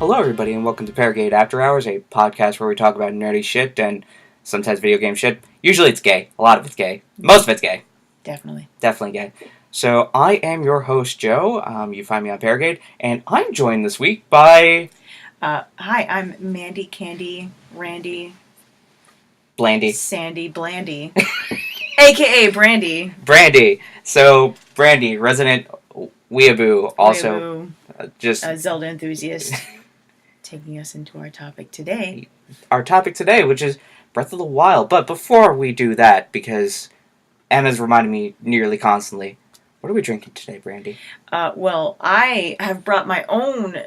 Hello, everybody, and welcome to Paragade After Hours, a podcast where we talk about nerdy shit and sometimes video game shit. Usually it's gay. A lot of it's gay. Most of it's gay. Definitely. Definitely gay. So, I am your host, Joe. You find me on Paragade, and I'm joined this week by... Hi, I'm Mandy, Candy, Randy... Blandy. Sandy, Blandy. A.K.A. Brandy. Brandy. So, Brandy, resident weeaboo, also... just a Zelda enthusiast. Taking us into our topic today. Our topic today, which is Breath of the Wild. But before we do that, because Emma's reminding me nearly constantly, what are we drinking today, Brandy? Well, I have brought my own,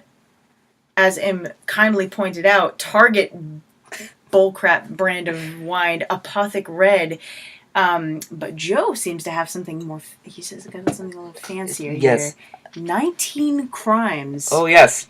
as Em kindly pointed out, Target bullcrap brand of wine, Apothic Red. But Joe seems to have something more, he says it's got something a little fancier yes. here. 19 Crimes. Oh, yes.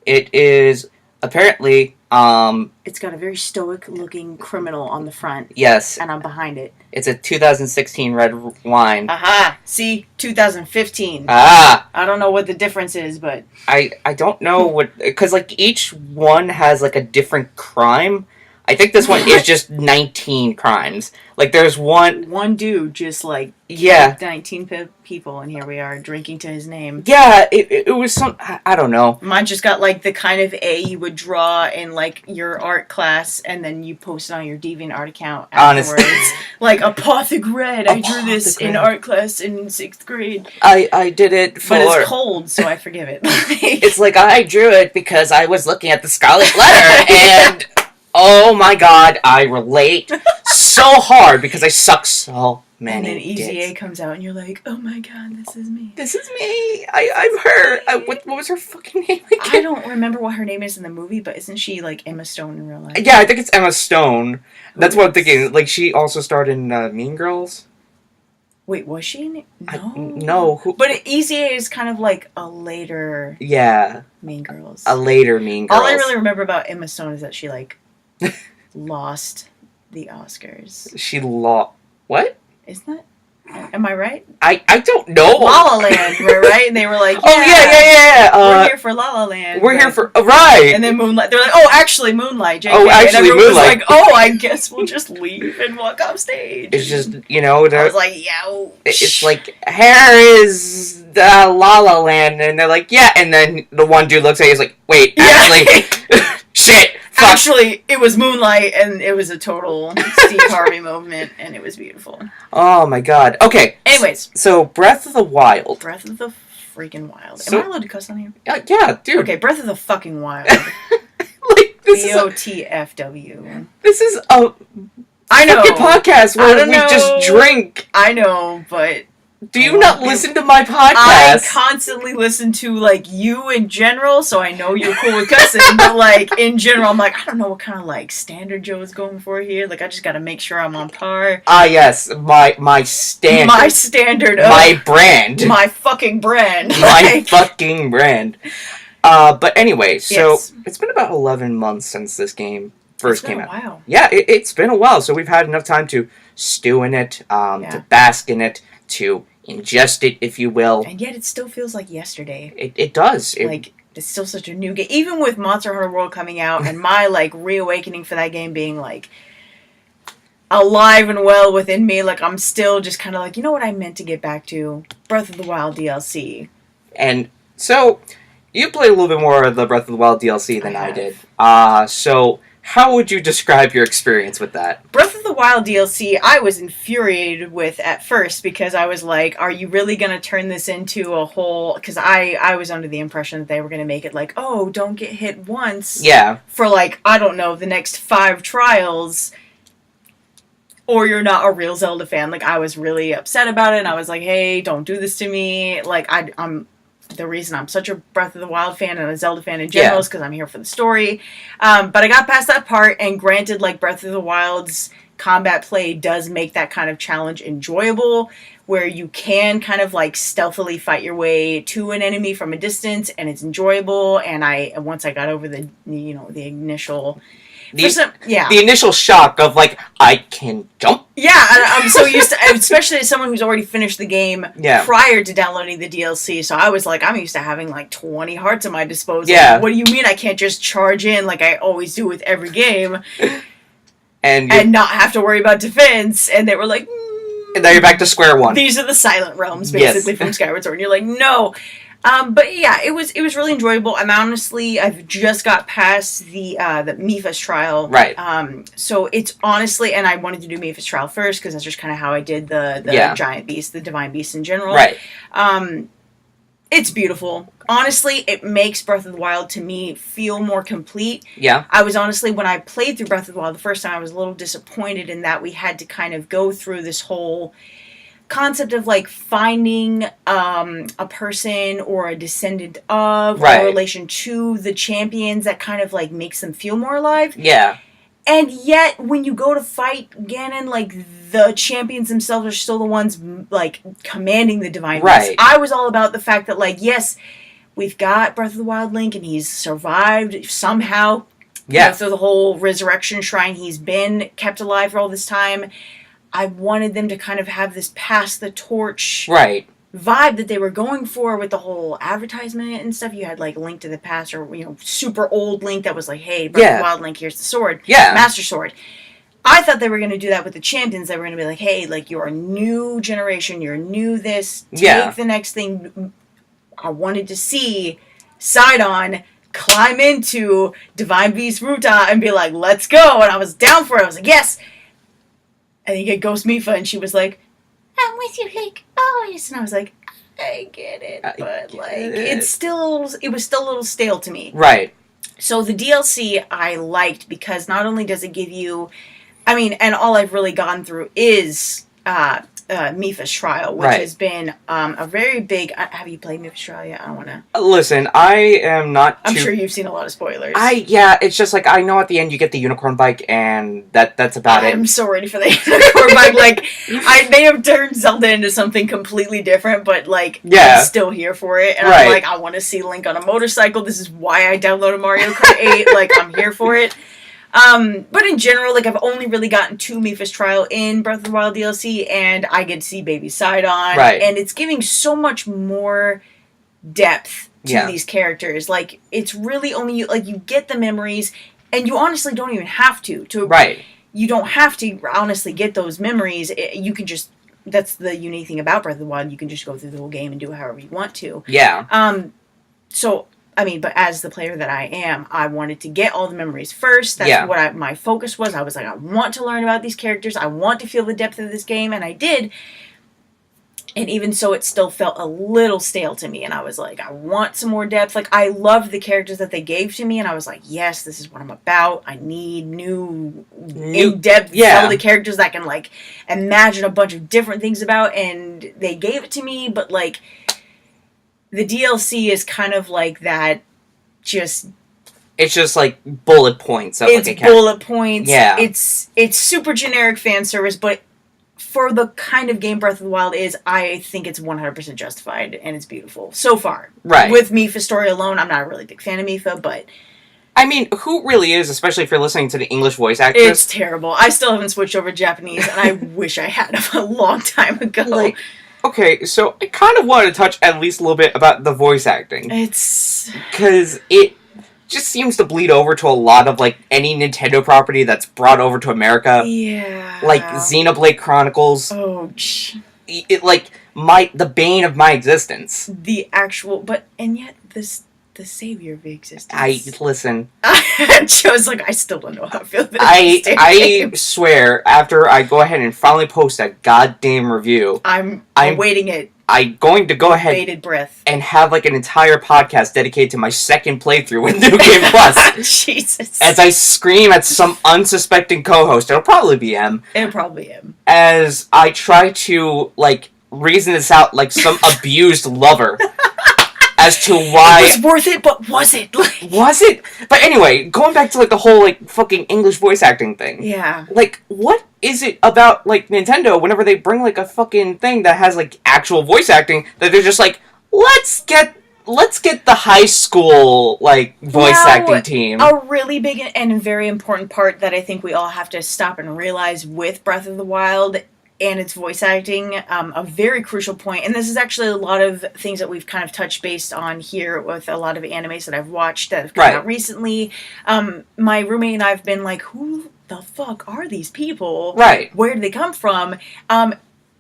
It is apparently, It's got a very stoic-looking criminal on the front. Yes. And I'm behind it. It's a 2016 red wine. Aha! See? 2015. Ah! I don't know what the difference is, but... I don't know what... Because, like, each one has, like, a different crime. I think this one is just 19 crimes. Like, there's one... One dude just, like... Yeah. 19 people, and here we are, drinking to his name. Yeah, it was some... I don't know. Mine just got, like, the kind of A you would draw in, like, your art class, and then you post it on your DeviantArt account afterwards. Honestly. Like, Apothic Red. I drew this in art class in 6th grade. I did it for... But it's cold, so I forgive it. It's like, I drew it because I was looking at the Scarlet Letter, and... Oh my god, I relate so hard because I suck so many And then Easy dicks. A comes out and you're like, oh my god, this is me. This is me. I'm her. What was her fucking name again? I don't remember what her name is in the movie, but isn't she like Emma Stone in real life? Yeah, I think it's Emma Stone. That's what I'm thinking. Like, she also starred in Mean Girls. Wait, was she in it? No. No. But Easy A is kind of like a later Yeah. Mean Girls. A later Mean Girls. All I really remember about Emma Stone is that she like lost the Oscars. She What? Isn't that? Am I right? I don't know. La La Land, right? And they were like, oh yeah. We're here for La La Land. We're here for right. And then Moonlight. They're like, oh, actually Moonlight. JK. Oh, actually and everyone Moonlight. was like, oh, I guess we'll just leave and walk off stage. It's just I was like, yo. It's like, here is the La La Land, and they're like, yeah, and then the one dude looks at you, he's like, wait, actually, shit. Fuck. Actually, it was Moonlight, and it was a total Steve Harvey moment, and it was beautiful. Oh my god. Okay. Anyways. So, Breath of the Wild. Breath of the freaking Wild. So, am I allowed to cuss on here? Yeah, dude. Okay, Breath of the fucking Wild. Like, this BOTFW. This is a I know. fucking podcast where we just drink. I know, but... Do you not listen to my podcast? I constantly listen to, like, you in general, so I know you're cool with cussing, but, like, in general, I'm like, I don't know what kind of, like, standard Joe is going for here. Like, I just gotta make sure I'm on par. Ah, yes. My standard. My standard. My brand. My fucking brand. My fucking brand. But anyway, so yes. It's been about 11 months since this game first came out. Wow. Yeah, it's been a while, so we've had enough time to stew in it, to bask in it, to ingest it, if you will. And yet it still feels like yesterday. It does. Like, it's still such a new game. Even with Monster Hunter World coming out and my, like, reawakening for that game being, like, alive and well within me, like, I'm still just kind of like, you know what I meant to get back to? Breath of the Wild DLC. And so, you played a little bit more of the Breath of the Wild DLC than I did. So... How would you describe your experience with that? Breath of the Wild DLC, I was infuriated with at first because I was like, are you really going to turn this into a whole... Because I was under the impression that they were going to make it like, oh, don't get hit once. Yeah. For like, I don't know, the next 5 trials, or you're not a real Zelda fan. Like, I was really upset about it, and I was like, hey, don't do this to me. Like, I'm... The reason I'm such a Breath of the Wild fan and a Zelda fan in general is because I'm here for the story. But I got past that part, and granted, like, Breath of the Wild's combat play does make that kind of challenge enjoyable, where you can kind of, like, stealthily fight your way to an enemy from a distance, and it's enjoyable. And once I got over the initial The initial shock of, like, I can jump? Yeah, I'm so used to, especially as someone who's already finished the game prior to downloading the DLC, so I was like, I'm used to having, like, 20 hearts at my disposal. Yeah. What do you mean I can't just charge in like I always do with every game and not have to worry about defense? And they were like, and now you're back to square one. These are the silent realms, basically, from Skyward Sword. And you're like, no. But yeah, it was really enjoyable. I've just got past the Mipha's trial. Right. So it's honestly, and I wanted to do Mipha's trial first, because that's just kind of how I did the giant beast, the divine beast in general. Right. It's beautiful. Honestly, it makes Breath of the Wild, to me, feel more complete. Yeah. I was honestly, when I played through Breath of the Wild the first time, I was a little disappointed in that we had to kind of go through this whole concept of, like, finding a person or a descendant of or a relation to the champions that kind of, like, makes them feel more alive. Yeah. And yet, when you go to fight Ganon, like, the champions themselves are still the ones, like, commanding the Divine Beast. I was all about the fact that, like, yes, we've got Breath of the Wild Link, and he's survived somehow. Yeah. You know, through the whole resurrection shrine, he's been kept alive for all this time. I wanted them to kind of have this pass the torch vibe that they were going for with the whole advertisement and stuff. You had, like, Link to the Past, or, you know, super old Link that was like, hey, Breath of the Wild Link, here's the sword. Yeah. Master Sword. I thought they were going to do that with the champions. They were going to be like, hey, like, you're a new generation, you're new this, take the next thing. I wanted to see Sidon climb into Divine Beast Ruta and be like, let's go. And I was down for it. I was like, yes. And you get Ghost Mipha, and she was like, I'm with you, Link, always. And I was like, I get it, but, like, it was still a little stale to me. Right. So the DLC I liked, because not only does it give you, I mean, and all I've really gone through is Mipha's trial, which has been a very big. Have you played Mipha's trial yet? I don't want to. Listen, I am not. I'm sure you've seen a lot of spoilers. It's just like, I know at the end you get the unicorn bike, and that's about it. I'm so ready for the unicorn bike. Like, they have turned Zelda into something completely different, but, like, I'm still here for it. And I'm like, I want to see Link on a motorcycle. This is why I downloaded Mario Kart 8. Like, I'm here for it. But in general, like, I've only really gotten to Mipha's trial in Breath of the Wild DLC, and I get to see Baby Sidon. Right. And it's giving so much more depth to these characters. Like, it's really only, like, you get the memories, and you honestly don't even have to. You don't have to honestly get those memories. You can just, that's the unique thing about Breath of the Wild, you can just go through the whole game and do it however you want to. Yeah. So, I mean, but as the player that I am, I wanted to get all the memories first. That's what my focus was. I was like, I want to learn about these characters. I want to feel the depth of this game, and I did. And even so, it still felt a little stale to me, and I was like, I want some more depth. Like, I loved the characters that they gave to me, and I was like, yes, this is what I'm about. I need new in-depth Zelda characters that I can, like, imagine a bunch of different things about, and they gave it to me, but, like, the DLC is kind of like that, just... It's just, like, bullet points. It's bullet points. Yeah. It's super generic fan service, but for the kind of game Breath of the Wild is, I think it's 100% justified, and it's beautiful. So far. Right. With Mipha's story alone, I'm not a really big fan of Mipha, but... I mean, who really is, especially if you're listening to the English voice actress? It's terrible. I still haven't switched over to Japanese, and I wish I had a long time ago. Like... Okay, so I kind of wanted to touch at least a little bit about the voice acting. It's... Because it just seems to bleed over to a lot of, like, any Nintendo property that's brought over to America. Yeah. Like, Xenoblade Chronicles. Oh, like, the bane of my existence. The actual... But, and yet, the savior of existence. Listen. Joe's like, I still don't know how I feel about I swear, after I go ahead and finally post that goddamn review, I'm waiting it. I'm going to go ahead bated breath and have, like, an entire podcast dedicated to my second playthrough with New Game Plus. Jesus. As I scream at some unsuspecting co-host, it'll probably be M. It'll probably be M. As I try to, like, reason this out like some abused lover. As to why... It was worth it, but was it? Was it? But anyway, going back to, like, the whole, like, fucking English voice acting thing. Yeah. Like, what is it about, like, Nintendo whenever they bring, like, a fucking thing that has, like, actual voice acting that they're just like, let's get let's get the high school, like, voice acting team. A really big and very important part that I think we all have to stop and realize with Breath of the Wild and its voice acting, a very crucial point, and this is actually a lot of things that we've kind of touched based on here with a lot of animes that I've watched that have come out recently. My roommate and I have been like, who the fuck are these people? Right. Where did they come from?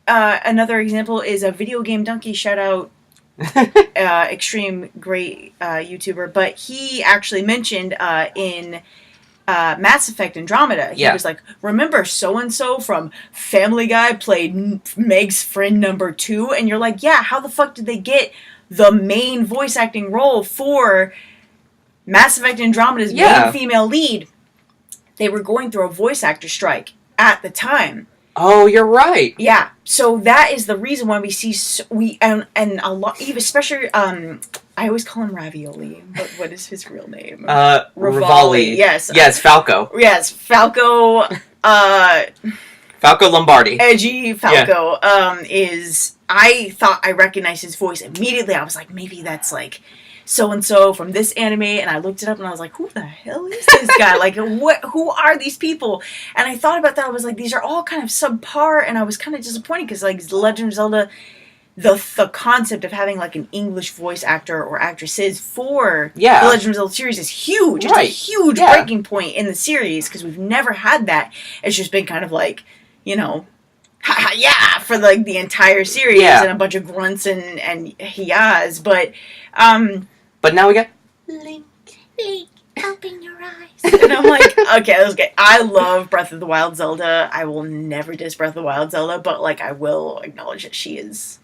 Another example is a Video Game Donkey, shout out, extreme great YouTuber, but he actually mentioned in Mass Effect Andromeda, he was like, remember so-and-so from Family Guy played Meg's friend number 2? And you're like, yeah, how the fuck did they get the main voice acting role for Mass Effect Andromeda's main female lead? They were going through a voice actor strike at the time. Oh, you're right. Yeah, so that is the reason why we see and a lot, even especially I always call him Ravioli, but what is his real name? Rivali. Yes, Falco. Yes, Falco. Falco Lombardi. Edgy Falco. Is, I thought I recognized his voice immediately. I was like, maybe that's like so and so from this anime, and I looked it up and I was like, who the hell is this guy? Like, who are these people? And I thought about that. I was like, these are all kind of subpar, and I was kind of disappointed because, like, Legend of Zelda, the concept of having like an English voice actor or actresses for the Legend of Zelda series is huge. It's a huge breaking point in the series because we've never had that. It's just been kind of like, you know, for like the entire series and a bunch of grunts and yas, but now we got Link, open your eyes. And I'm like, okay, that's okay. I love Breath of the Wild Zelda. I will never diss Breath of the Wild Zelda, but like I will acknowledge that she's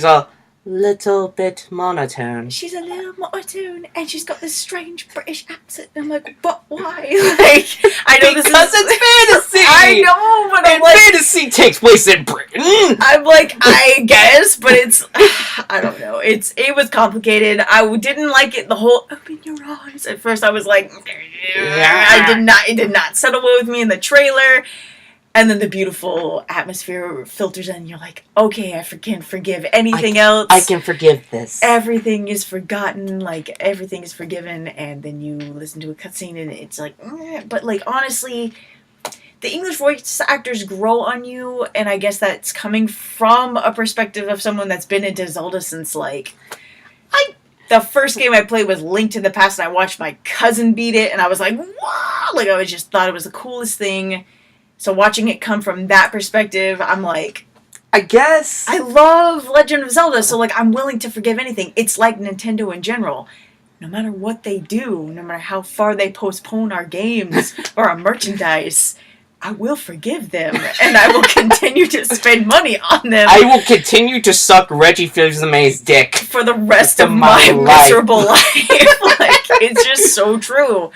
a little bit monotone. She's a little monotone, and she's got this strange British accent. And I'm like, but why? Like, I know because it's fantasy. I know, but I'm like, fantasy takes place in Britain. I'm like, I guess, but it's, I don't know. It was complicated. I didn't like it. The whole open your eyes. At first, I was like, it did not settle well with me in the trailer. And then the beautiful atmosphere filters in, and you're like, okay, I can forgive anything else. I can forgive this. Everything is forgotten, like, everything is forgiven, and then you listen to a cutscene, and it's like, but, like, honestly, the English voice actors grow on you, and I guess that's coming from a perspective of someone that's been into Zelda since, like, the first game I played was Link to the Past, and I watched my cousin beat it, and I was like, wow! Like, I just thought it was the coolest thing. So watching it come from that perspective, I'm like, I guess. I love Legend of Zelda, so like I'm willing to forgive anything. It's like Nintendo in general. No matter what they do, no matter how far they postpone our games or our merchandise, I will forgive them, and I will continue to spend money on them. I will continue to suck Reggie Fils-Aimé's dick for the rest of my miserable life. Like, it's just so true.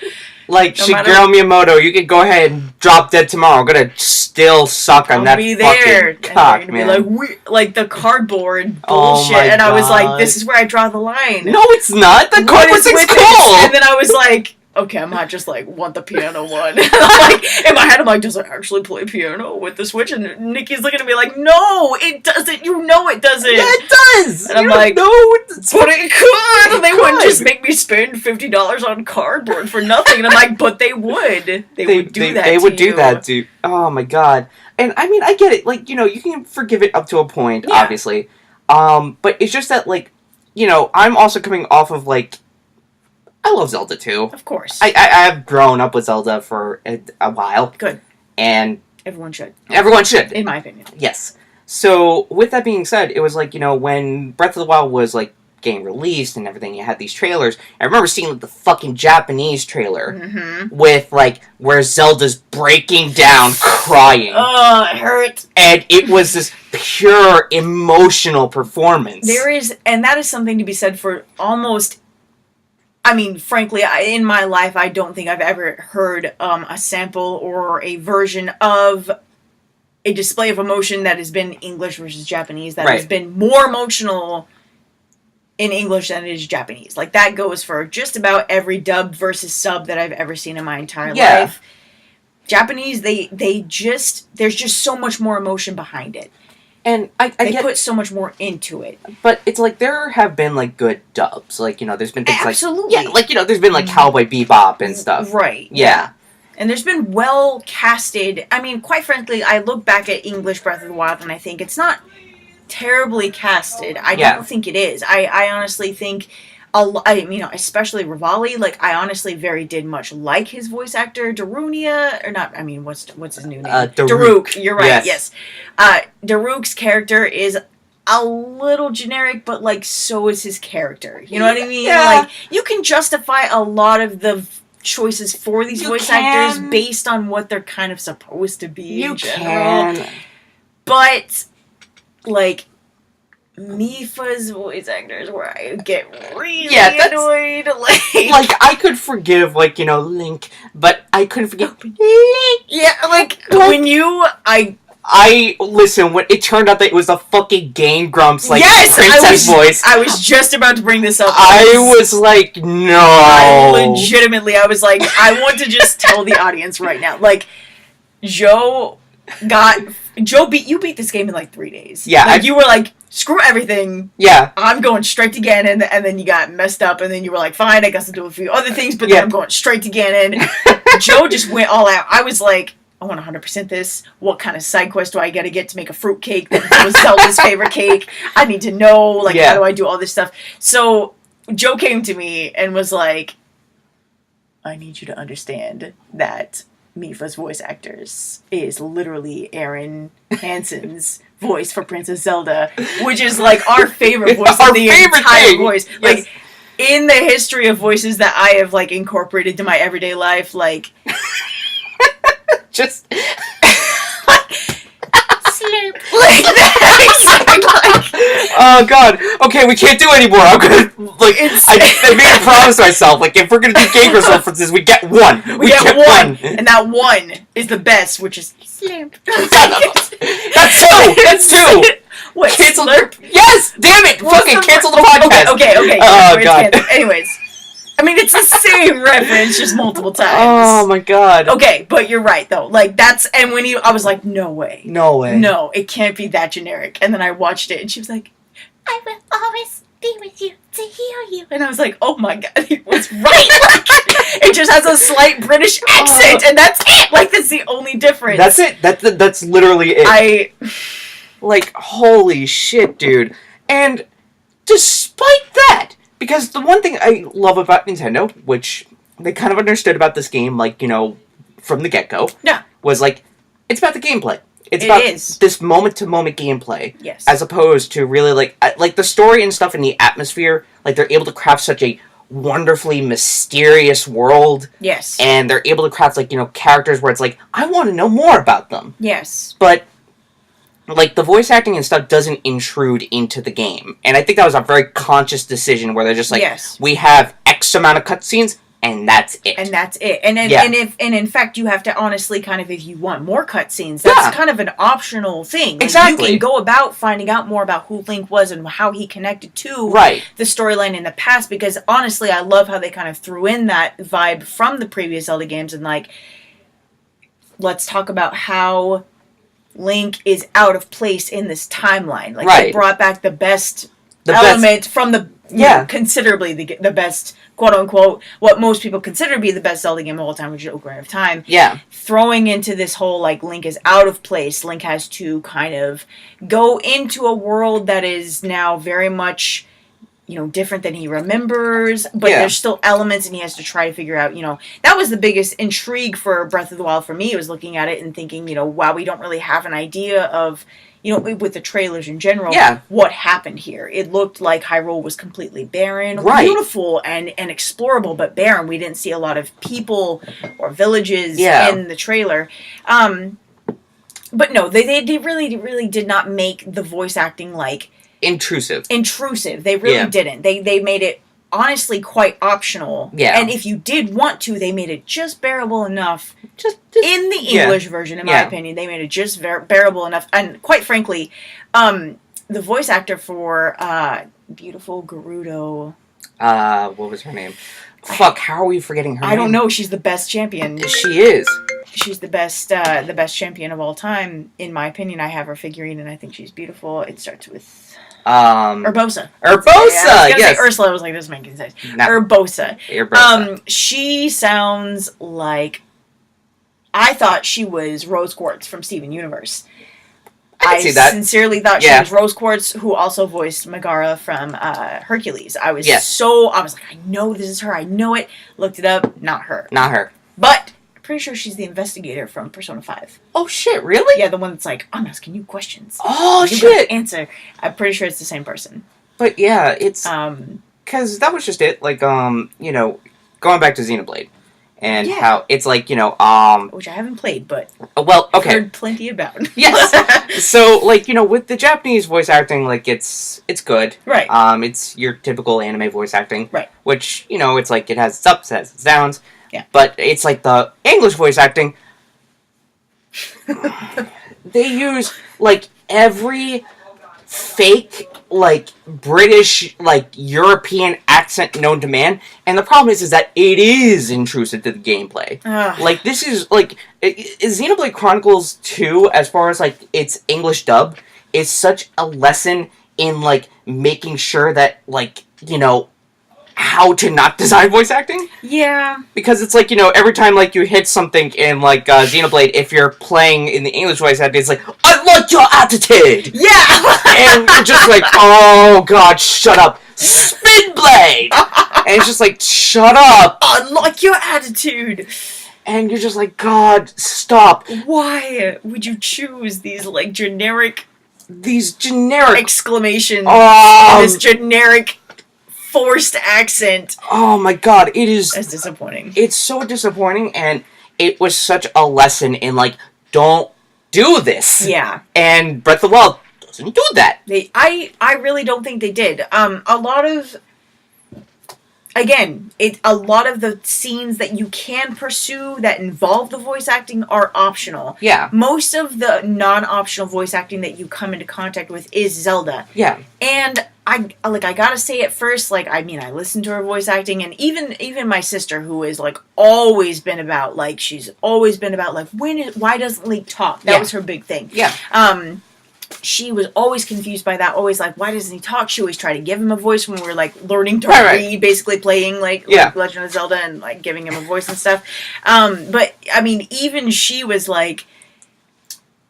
Like, Shigeru Miyamoto, you could go ahead and drop dead tomorrow. I'm gonna still suck on that fucking cock, man. Be like the cardboard bullshit. And I was like, this is where I draw the line. No, it's not. The cardboard thing's cool. And then I was like, okay, I'm not just like, want the piano one. Like, in my head, I'm like, does it actually play piano with the Switch? And Nikki's looking at me like, no, it doesn't. You know it doesn't. Yeah, it does. And I'm like, no, but it could. And they wouldn't just make me spend $50 on cardboard for nothing. And I'm like, but they would. They would do that. They would do that, dude. Oh my god. And I mean, I get it. Like, you know, you can forgive it up to a point, obviously. But it's just that, like, you know, I'm also coming off of, like, I love Zelda too. Of course. I have grown up with Zelda for a while. Good. And everyone should. Everyone should. In my opinion. Yes. So, with that being said, it was like, you know, when Breath of the Wild was, like, getting released and everything, you had these trailers. I remember seeing, like, the fucking Japanese trailer with, like, where Zelda's breaking down, crying. Oh, it hurt. And it was this pure emotional performance. And that is something to be said for almost... I mean, frankly, in my life, I don't think I've ever heard a sample or a version of a display of emotion that has been English versus Japanese that has been more emotional in English than it is Japanese. Like, that goes for just about every dub versus sub that I've ever seen in my entire life. Japanese, there's just so much more emotion behind it. And they put so much more into it. But it's like, there have been, like, good dubs. Like, there's been things Absolutely. like... Yeah, like, there's been, like, Cowboy Bebop and stuff. Right. Yeah. And there's been well-casted... I mean, quite frankly, I look back at English Breath of the Wild and I think it's not terribly casted. I don't think it is. I honestly think... especially Rivali, like, I honestly did much like his voice actor, Darunia, or not, I mean, what's his new name? Daruk, you're right, yes. Daruk's character is a little generic, but, like, so is his character, you know what I mean? Yeah. Like, you can justify a lot of the choices for these voice actors based on what they're kind of supposed to be in general. But, like... Mifa's voice actors where I get really annoyed. Like, I could forgive, like, Link, but I couldn't forgive Link. Yeah, like, when you... Listen, when it turned out that it was the fucking Game Grumps, like, yes, princess voice. I was just about to bring this up. I was like, no. Legitimately, I was like, I want to just tell the audience right now. Like, Joe beat this game in, like, 3 days. Yeah. Like, you were like... Screw everything. Yeah. I'm going straight to Ganon, and then you got messed up, and then you were like, fine, I guess I'll do a few other things, but then I'm going straight to Ganon. Joe just went all out. I was like, I want 100% this. What kind of side quest do I gotta get to make a fruit cake that was Zelda's favorite cake? I need to know, like, how do I do all this stuff? So, Joe came to me and was like, I need you to understand that Mifa's voice actors is literally Aaron Hansen's voice for Princess Zelda, which is like our favorite voice of the entire voice. Yes. Like, in the history of voices that I have, like, incorporated to my everyday life, like... just... Sloop. Like that. Oh, God. Okay, we can't do anymore. I'm gonna... Like, I made a promise to myself. Like, if we're gonna do Game Grumps references, we get one. We get one. And that one is the best, which is... Sloop. That's two! What, cancel Slurp? Yes! Damn it! Fucking cancel the podcast! Okay. Oh, God. Anyways. I mean, it's the same reference, just multiple times. Oh, my God. Okay, but you're right, though. Like, that's... And when I was like, no way. No way. No, it can't be that generic. And then I watched it, and she was like, I will always be with you to heal you. And I was like, oh, my God, he was right! Like, it just has a slight British accent, and that's it! Like, that's the only difference. That's it. That's literally it. Like, holy shit, dude. And despite that... Because the one thing I love about Nintendo, which they kind of understood about this game, like, from the get-go, was, like, it's about the gameplay. It's about this moment-to-moment gameplay. Yes. As opposed to really, like, the story and stuff and the atmosphere, like, they're able to craft such a wonderfully mysterious world. Yes. And they're able to craft, like, characters where it's like, I want to know more about them. Yes. But... like, the voice acting and stuff doesn't intrude into the game. And I think that was a very conscious decision where they're just like, we have X amount of cutscenes, and that's it. And that's it. And in fact, you have to honestly kind of, if you want more cutscenes, that's kind of an optional thing. Like, exactly. You can go about finding out more about who Link was and how he connected to the storyline in the past, because honestly, I love how they kind of threw in that vibe from the previous Zelda games, and like, let's talk about how... Link is out of place in this timeline. Like, they brought back the best element from the... considerably the best, quote-unquote, what most people consider to be the best Zelda game of all time, which is Ocarina of Time. Yeah. Throwing into this whole, like, Link is out of place. Link has to kind of go into a world that is now very much... different than he remembers, but there's still elements, and he has to try to figure out, that was the biggest intrigue for Breath of the Wild for me, was looking at it and thinking, wow, we don't really have an idea of, with the trailers in general, what happened here. It looked like Hyrule was completely barren, beautiful and explorable, but barren. We didn't see a lot of people or villages in the trailer. But no, they really did not make the voice acting, like, intrusive. They really didn't. They made it honestly quite optional. Yeah. And if you did want to, they made it just bearable enough. Just in the English version, in my opinion, they made it just bearable enough. And quite frankly, the voice actor for beautiful Gerudo. What was her name? Fuck, how are we forgetting her name? I don't know. She's the best champion. She is. she's the best champion of all time, in my opinion. I have her figurine, and I think she's beautiful. It starts with Urbosa. Yes. Say Ursula. I was like, this making sense. No. Urbosa. Urbosa. She sounds like, I thought she was Rose Quartz from Steven Universe. I see that. Sincerely thought she was Rose Quartz, who also voiced Megara from Hercules. I was like, I know this is her. I know it. Looked it up. Not her. Not her. But I'm pretty sure she's the investigator from Persona 5. Oh, shit. Really? Yeah, the one that's like, I'm asking you questions. Oh, you shit. Answer. I'm pretty sure it's the same person. But yeah, it's... Because that was just it. Like, you know, going back to Xenoblade. And how it's like, you know, which I haven't played, but well, okay. I've heard plenty about. Yes. So, like, you know, with the Japanese voice acting, like, it's good. Right. It's your typical anime voice acting. Right. Which, you know, it's like, it has its ups, it has its downs. Yeah. But it's like the English voice acting. They use, like, every fake, like, British, like, European accent known to man, and the problem is that it is intrusive to the gameplay. Like, this is, like, Xenoblade Chronicles 2, as far as, like, its English dub, is such a lesson in, like, making sure that, like, you know, how to not design voice acting. Yeah. Because it's like, you know, every time, like, you hit something in, like, Xenoblade, if you're playing in the English voice acting, it's like, I like your attitude! Yeah! And you're just like, oh, God, shut up. Spin Blade! And it's just like, shut up! I like your attitude! And you're just like, God, stop. Why would you choose these, like, generic... These generic... exclamations. This generic... forced accent. Oh my God, it is... That's disappointing. It's so disappointing, and it was such a lesson in, like, don't do this. Yeah. And Breath of the Wild doesn't do that. I really don't think they did. A lot of... Again, a lot of the scenes that you can pursue that involve the voice acting are optional. Yeah. Most of the non-optional voice acting that you come into contact with is Zelda. Yeah. And I gotta say at first, like, I mean, I listened to her voice acting, and even my sister, who is, like, always been about, like, why doesn't Link talk? That was her big thing. Yeah. She was always confused by that, always like, why doesn't he talk? She always tried to give him a voice when we were, like, learning to read, basically playing, like Legend of Zelda and, like, giving him a voice and stuff. But, I mean, even she was like,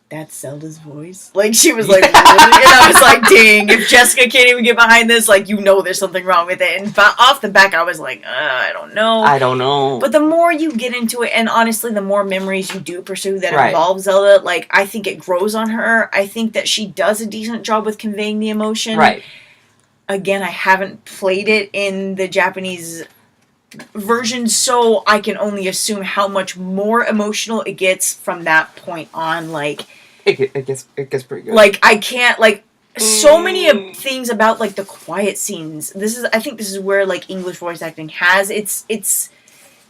that's Zelda's voice? Like, she was like, really? And I was like, dang, if Jessica can't even get behind this, like, you know there's something wrong with it. And off the back, I was like, I don't know. But the more you get into it, and honestly, the more memories you do pursue that involve Zelda, like, I think it grows on her. I think that she does a decent job with conveying the emotion. Right. Again, I haven't played it in the Japanese version, so I can only assume how much more emotional it gets from that point on, like... It gets pretty good. Like, I can't, like, so many things about, like, the quiet scenes. I think this is where, like, English voice acting has its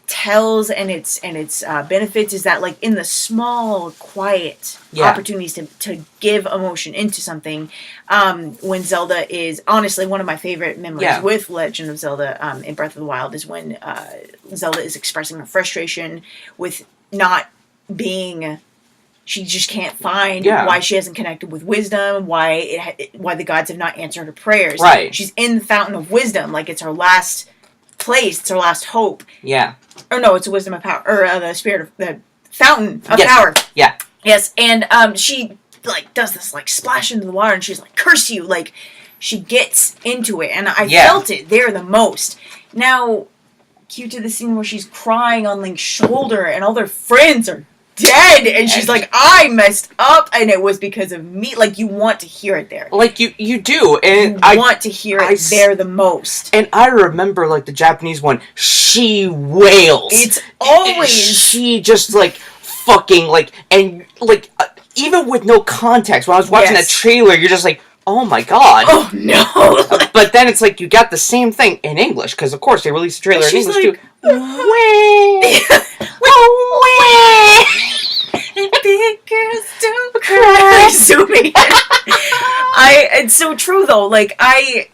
tells and its benefits, is that, like, in the small, quiet opportunities to give emotion into something, when Zelda is, honestly, one of my favorite memories with Legend of Zelda in Breath of the Wild is when Zelda is expressing her frustration with not being... She just can't find why she hasn't connected with wisdom, why the gods have not answered her prayers. Right. She's in the Fountain of Wisdom, like it's her last place, it's her last hope. Yeah. Or no, it's a Wisdom of Power, or the Spirit of the Fountain of Power. Yeah. Yes, and she like does this like splash into the water, and she's like, "Curse you!" Like she gets into it, and I felt it there the most. Now, cue to the scene where she's crying on Link's shoulder, and all their friends are dead, and she's like, I messed up, and it was because of me. Like, you want to hear it there. Like, you do, and I want to hear it there the most. And I remember, like, the Japanese one, she wails. It's always... She just, like, fucking, like, and, like, even with no context, when I was watching that trailer, you're just like, oh my God. Oh, no. But then it's like, you got the same thing in English, because, of course, they released a trailer in English, too. Big girls don't cry. Zooming. It's so true though. Like I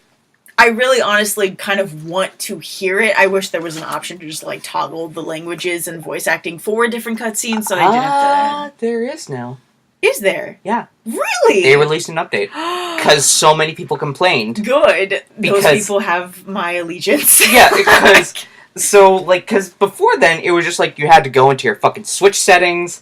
I really honestly kind of want to hear it. I wish there was an option to just like toggle the languages and voice acting for different cutscenes so I didn't have to... There is now. Is there? Yeah. Really? They released an update. Because so many people complained. Good. Those people have my allegiance. Yeah, because... So, like, because before then, it was just like you had to go into your fucking Switch settings,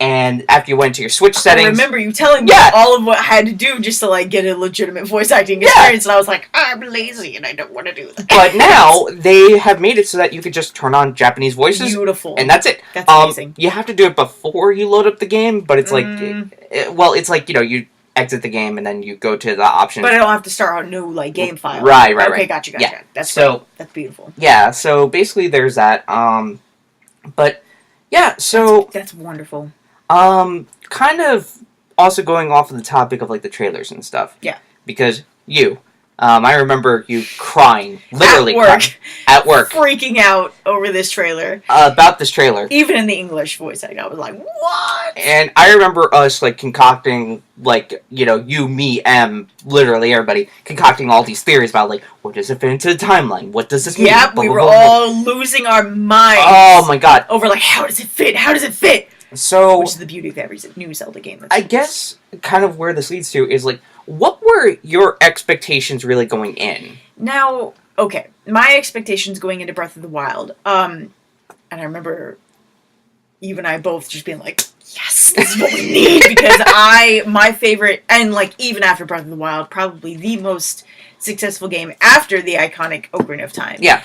and after you went to your Switch settings... I remember you telling me all of what I had to do just to, like, get a legitimate voice acting experience, and I was like, I'm lazy and I don't want to do that. But now, they have made it so that you could just turn on Japanese voices. Beautiful. And that's it. That's amazing. You have to do it before you load up the game, but it's like... it's like, you know, you exit the game and then you go to the options. But I don't have to start a new, like, game file. Right. Okay, gotcha. Yeah. That's great. That's beautiful. Yeah, so basically there's that. But, yeah, so... That's wonderful. Kind of also going off of the topic of, like, the trailers and stuff. Yeah. Because I remember you crying. Literally crying. At work. Freaking out over this trailer. About this trailer. Even in the English voice acting, I was like, what? And I remember us, like, concocting, like, you know, you, me, M, literally everybody, concocting all these theories about, like, what does it fit into the timeline? What does this mean? Yep, we were all losing our minds. Oh, my God. Over, like, how does it fit? How does it fit? So... Which is the beauty of every new Zelda game. I guess kind of where this leads to is, like, what were your expectations really going in? Now, okay, my expectations going into Breath of the Wild, and I remember you and I both just being like, yes, this is what we need, because my favorite, and like even after Breath of the Wild, probably the most successful game after the iconic Ocarina of Time. Yeah.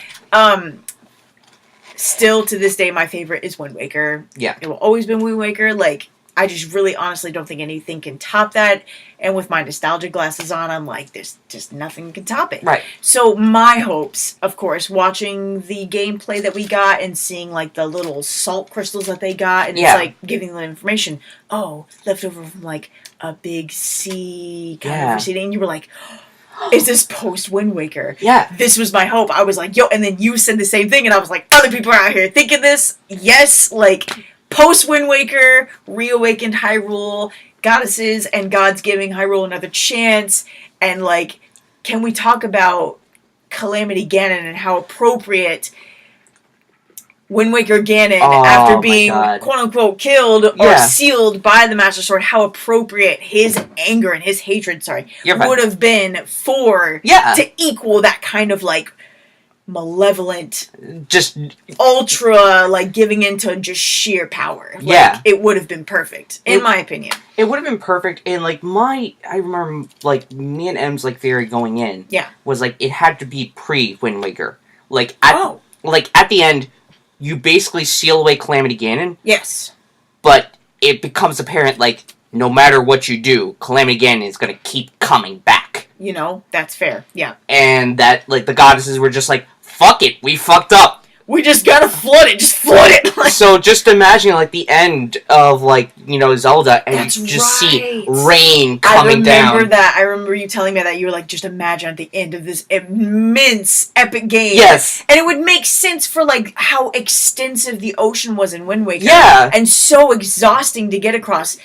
Still to this day, my favorite is Wind Waker. Yeah. It will always be Wind Waker. Like, I just really honestly don't think anything can top that. And with my nostalgia glasses on, I'm like, there's just nothing can top it. Right. So my hopes, of course, watching the gameplay that we got and seeing like the little salt crystals that they got, and it's like giving them information. Oh, left over from like a big sea kind of proceeding. You were like, is this post Wind Waker? Yeah. This was my hope. I was like, yo, and then you said the same thing, and I was like, other people are out here thinking this. Yes, like, post Wind Waker, reawakened Hyrule, goddesses and gods giving Hyrule another chance, and, like, can we talk about Calamity Ganon and how appropriate Wind Waker Ganon, after being quote-unquote killed or sealed by the Master Sword, how appropriate his anger and his hatred, would have been for to equal that kind of, like, malevolent, just ultra, like, giving into just sheer power. Like, it would have been perfect, in my opinion. It would have been perfect, and, like, I remember, like, me and M's, like, theory going in was, like, it had to be pre-Wind Waker. Like, at the end, you basically seal away Calamity Ganon. Yes. But it becomes apparent, like, no matter what you do, Calamity Ganon is going to keep coming back. You know, that's fair. Yeah. And that, like, the goddesses were just like, fuck it, we fucked up. We just gotta flood it. Just flood it. So just imagine, like, the end of, like, you know, Zelda, and you just see rain coming down. I remember that. I remember you telling me that. You were like, just imagine at the end of this immense, epic game. Yes. And it would make sense for, like, how extensive the ocean was in Wind Waker. Yeah. And so exhausting to get across.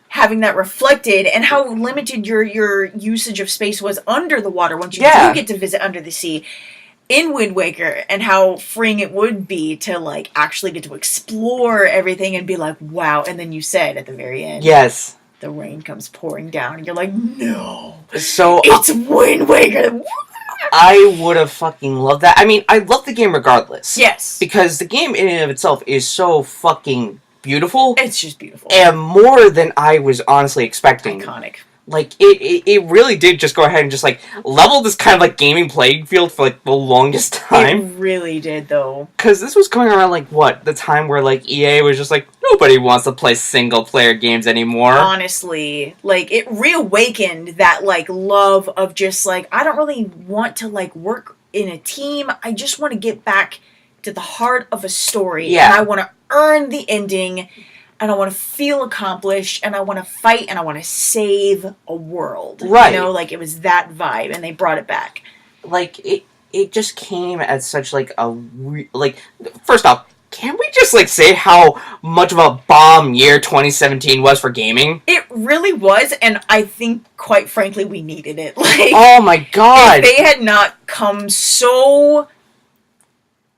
Having that reflected, and how limited your usage of space was under the water once you do get to visit under the sea. In Wind Waker, and how freeing it would be to, like, actually get to explore everything and be like, wow. And then you said at the very end, yes, the rain comes pouring down, and you're like, no. So it's Wind Waker. I would have fucking loved that. I mean, I love the game regardless. Yes. Because the game in and of itself is so fucking beautiful. It's just beautiful. And more than I was honestly expecting. Iconic. Like, it really did just go ahead and just, like, level this kind of, like, gaming playing field for, like, the longest time. It really did, though. Because this was coming around, like, what? The time where, like, EA was just like, nobody wants to play single-player games anymore. Honestly. Like, it reawakened that, like, love of just, like, I don't really want to, like, work in a team. I just want to get back to the heart of a story. Yeah. And I want to earn the ending, and I want to feel accomplished, and I want to fight, and I want to save a world. Right. You know, like, it was that vibe, and they brought it back. Like, it just came at such, like, like, first off, can we just, like, say how much of a bomb year 2017 was for gaming? It really was, and I think, quite frankly, we needed it. Like, oh my god! If they had not come so...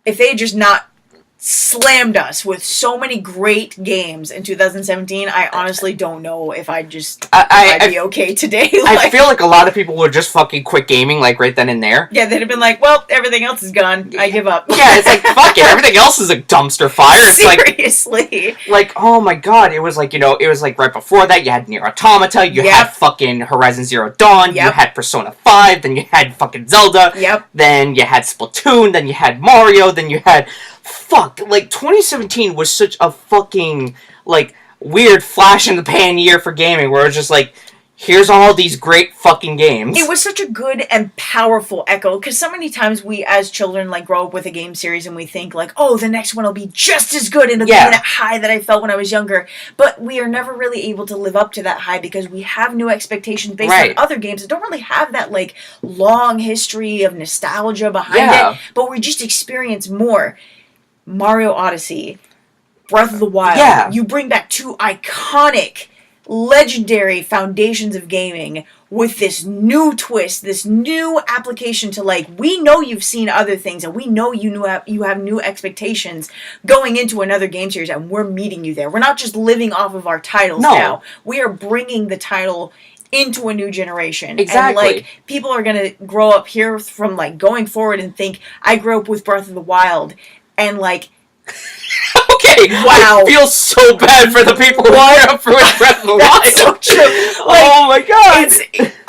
If they had just not slammed us with so many great games in 2017, I honestly don't know if I'd be okay today. Like, I feel like a lot of people would just fucking quit gaming, like, right then and there. Yeah, they'd have been like, well, everything else is gone. I give up. Yeah, it's like, fuck it, everything else is a dumpster fire. It's seriously. Like, oh my god, it was like, it was like right before that, you had Nier Automata, you had fucking Horizon Zero Dawn, you had Persona 5, then you had fucking Zelda, then you had Splatoon, then you had Mario, then you had... Fuck, like, 2017 was such a fucking, like, weird flash-in-the-pan year for gaming, where it was just like, here's all these great fucking games. It was such a good and powerful echo, because so many times we, as children, like, grow up with a game series and we think, like, oh, the next one will be just as good, and it'll be that high that I felt when I was younger, but we are never really able to live up to that high, because we have new expectations based on other games that don't really have that, like, long history of nostalgia behind it, but we just experience more. Mario Odyssey, Breath of the Wild, you bring back two iconic, legendary foundations of gaming with this new twist, this new application to, like, we know you've seen other things, and we know you have new expectations going into another game series, and we're meeting you there. We're not just living off of our titles now. We are bringing the title into a new generation. Exactly. And, like, people are going to grow up here from, like, going forward and think, I grew up with Breath of the Wild, and, like... okay, wow. I feel so bad for the people who grew up with Breath of the Wild. That's so true. Like, oh my god.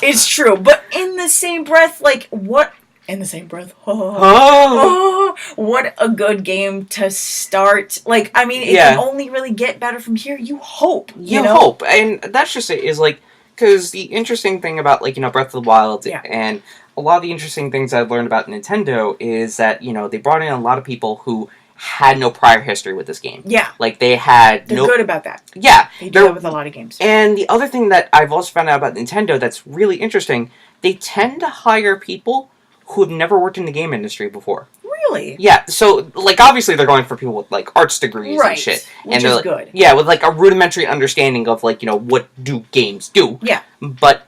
It's true. But in the same breath, like, what... In the same breath. What a good game to start. Like, I mean, it can only really get better from here. You hope. You know? Hope. And that's just it, is, like... Because the interesting thing about, like, Breath of the Wild and... A lot of the interesting things I've learned about Nintendo is that, they brought in a lot of people who had no prior history with this game. Yeah. Like, they're good about that. Yeah. They do that with a lot of games. And the other thing that I've also found out about Nintendo that's really interesting, they tend to hire people who have never worked in the game industry before. Really? Yeah, so, like, obviously they're going for people with, like, arts degrees and shit. Which is like, good. Yeah, with, like, a rudimentary understanding of, like, what do games do. Yeah. But...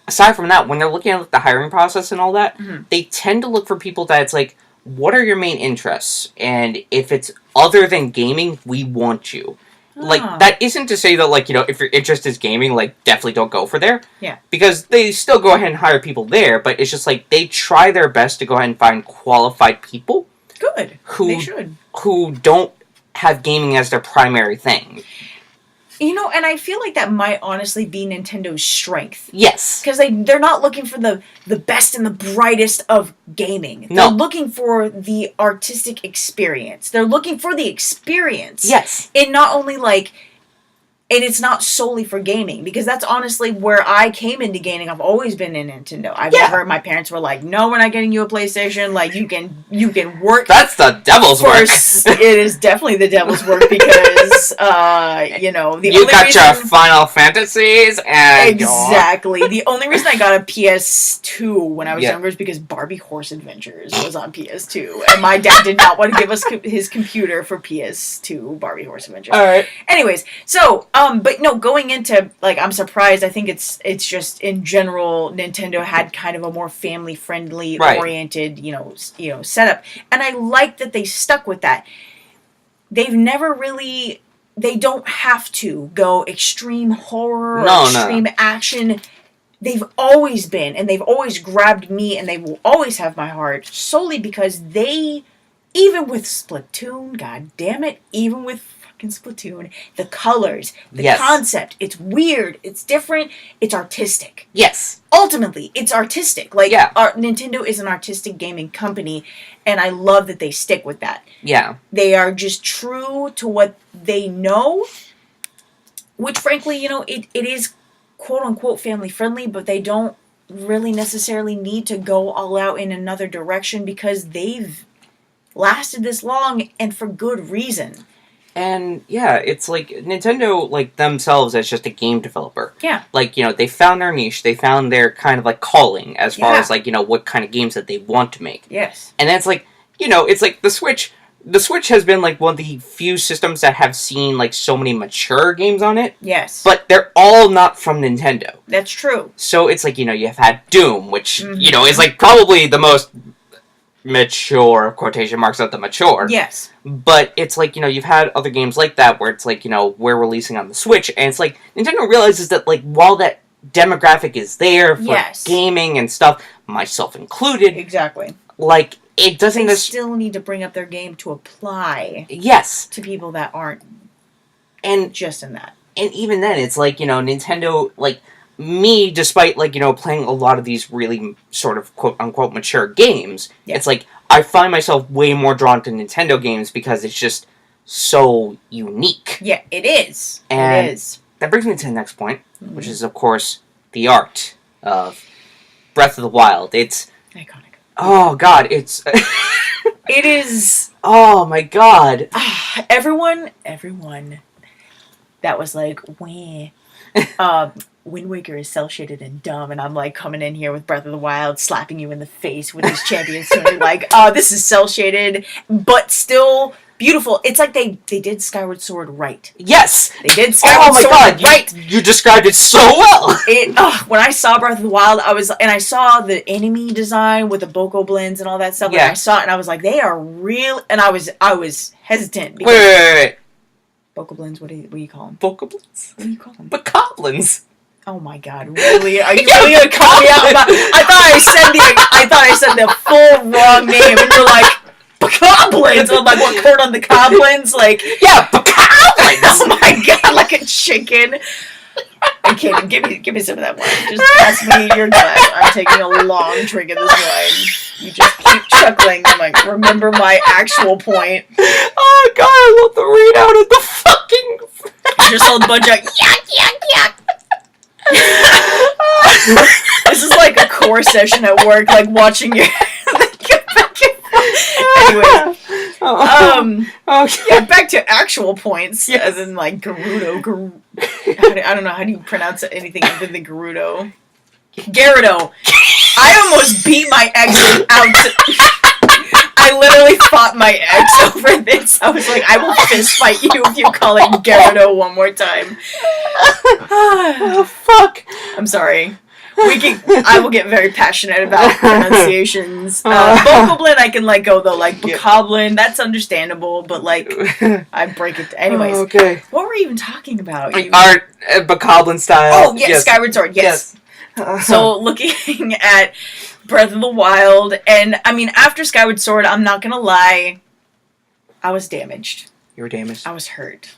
Aside from that, when they're looking at like, the hiring process and all that, they tend to look for people that it's like, what are your main interests? And if it's other than gaming, we want you. Like, that isn't to say that, like, if your interest is gaming, like, definitely don't go for there. Yeah. Because they still go ahead and hire people there, but it's just like, they try their best to go ahead and find qualified people. Good. They should. Who don't have gaming as their primary thing. And I feel like that might honestly be Nintendo's strength. Yes. Because they're not looking for the best and the brightest of gaming. No. They're looking for the artistic experience. They're looking for the experience. Yes. And not only, like... And it's not solely for gaming, because that's honestly where I came into gaming. I've always been in Nintendo. My parents were like, no, we're not getting you a PlayStation. Like, you can work. That's the devil's work. It is definitely the devil's work, because, you got your Final Fantasies and... Exactly. The only reason I got a PS2 when I was younger is because Barbie Horse Adventures was on PS2. And my dad did not want to give us his computer for PS2 Barbie Horse Adventures. Alright. Anyways, so... but no, going into, like, I'm surprised. I think it's just, in general, Nintendo had kind of a more family-friendly oriented, setup. And I like that they stuck with that. They've never really, they don't have to go extreme horror or extreme action. They've always been, and they've always grabbed me, and they will always have my heart, solely because they, even with Splatoon, god damn it, even with Splatoon, the colors, the concept, it's weird, it's different, it's artistic. Yes. Ultimately, it's artistic. Like, Nintendo is an artistic gaming company, and I love that they stick with that. Yeah. They are just true to what they know, which, frankly, it is quote-unquote family-friendly, but they don't really necessarily need to go all out in another direction, because they've lasted this long, and for good reason. And, it's like, Nintendo, like, themselves as just a game developer. Yeah. Like, they found their niche, they found their kind of, like, calling, as far as, like, what kind of games that they want to make. Yes. And then it's like, it's like, the Switch the Switch has been, like, one of the few systems that have seen, like, so many mature games on it. Yes. But they're all not from Nintendo. That's true. So it's like, you've had Doom, which, is, like, probably the most mature, quotation marks out the mature. Yes. But it's like, you've had other games like that where it's like, we're releasing on the Switch, and it's like, Nintendo realizes that, like, while that demographic is there for gaming and stuff, myself included. Exactly. Like, it doesn't... They still need to bring up their game to apply... Yes. ...to people that aren't and just in that. And even then, it's like, Nintendo, like, me, despite, like, playing a lot of these really sort of quote-unquote mature games, it's like, I find myself way more drawn to Nintendo games because it's just so unique. Yeah, it is. And it is. That brings me to the next point, which is, of course, the art of Breath of the Wild. It's... iconic. Oh, God, it's... It is... Oh, my God. Everyone that was like, wah. Wind Waker is cel-shaded and dumb, and I'm like coming in here with Breath of the Wild, slapping you in the face with his champion sword, like, this is cel-shaded, but still beautiful. It's like they did Skyward Sword right. Yes! They did Skyward Sword right! You described it so well! When I saw Breath of the Wild, I saw the enemy design with the Boko blends and all that stuff, and I saw it, and I was like, they are real, and I was hesitant. Because Wait. Boko blends, what do you call them? Boko blends? What do you call them? Bokoblins. Oh my God! Really? Are you really gonna call me out? I thought I said the full wrong name, and you're like bokoblins. I'm like, what? Corn on the coblins? Like, yeah, bokoblins. Oh my God! Like a chicken. I'm kidding. Give me some of that wine. Just pass me your glass. I'm taking a long drink of this wine. You just keep chuckling. I'm like, remember my actual point. Oh God! I love the readout of the fucking. Just a bunch of yuck. This is like a core session at work, like watching your anyway. Okay. Yeah, back to actual points, as in like Gerudo. I don't know, how do you pronounce anything other than Gerudo? Gyarados. I almost beat my ex out. I literally fought my ex over this. I was like, I will fist fight you if you call it Gyarados one more time. Oh, fuck. I'm sorry. I will get very passionate about pronunciations. Bokoblin I can let go though, like Bokoblin, that's understandable, but like, I break it. Anyways, okay. What were we even talking about? Art, Bokoblin style. Oh, yes, Skyward Sword, yes. So, looking at Breath of the Wild, and I mean, after Skyward Sword, I'm not gonna lie, I was damaged. You were damaged? I was hurt.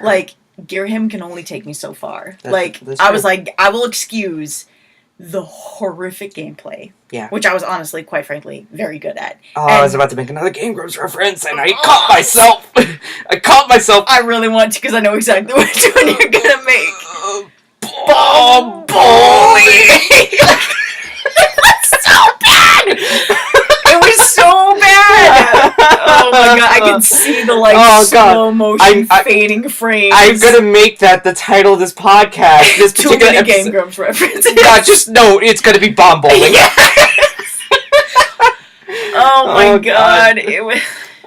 Like, Girahim can only take me so far. That's I was like, I will excuse the horrific gameplay. Yeah. Which I was honestly, quite frankly, very good at. Oh, I was about to make another Game Grumps reference, and I caught myself. I really want to, because I know exactly which one you're gonna make. Ball Bully! That's so bad! It was so bad! Oh my God, I can see the slow motion fading frames. I'm gonna make that the title of this podcast. This Too many Game Grumps references. No, it's gonna be Bomb Bowling. Oh my God. It was...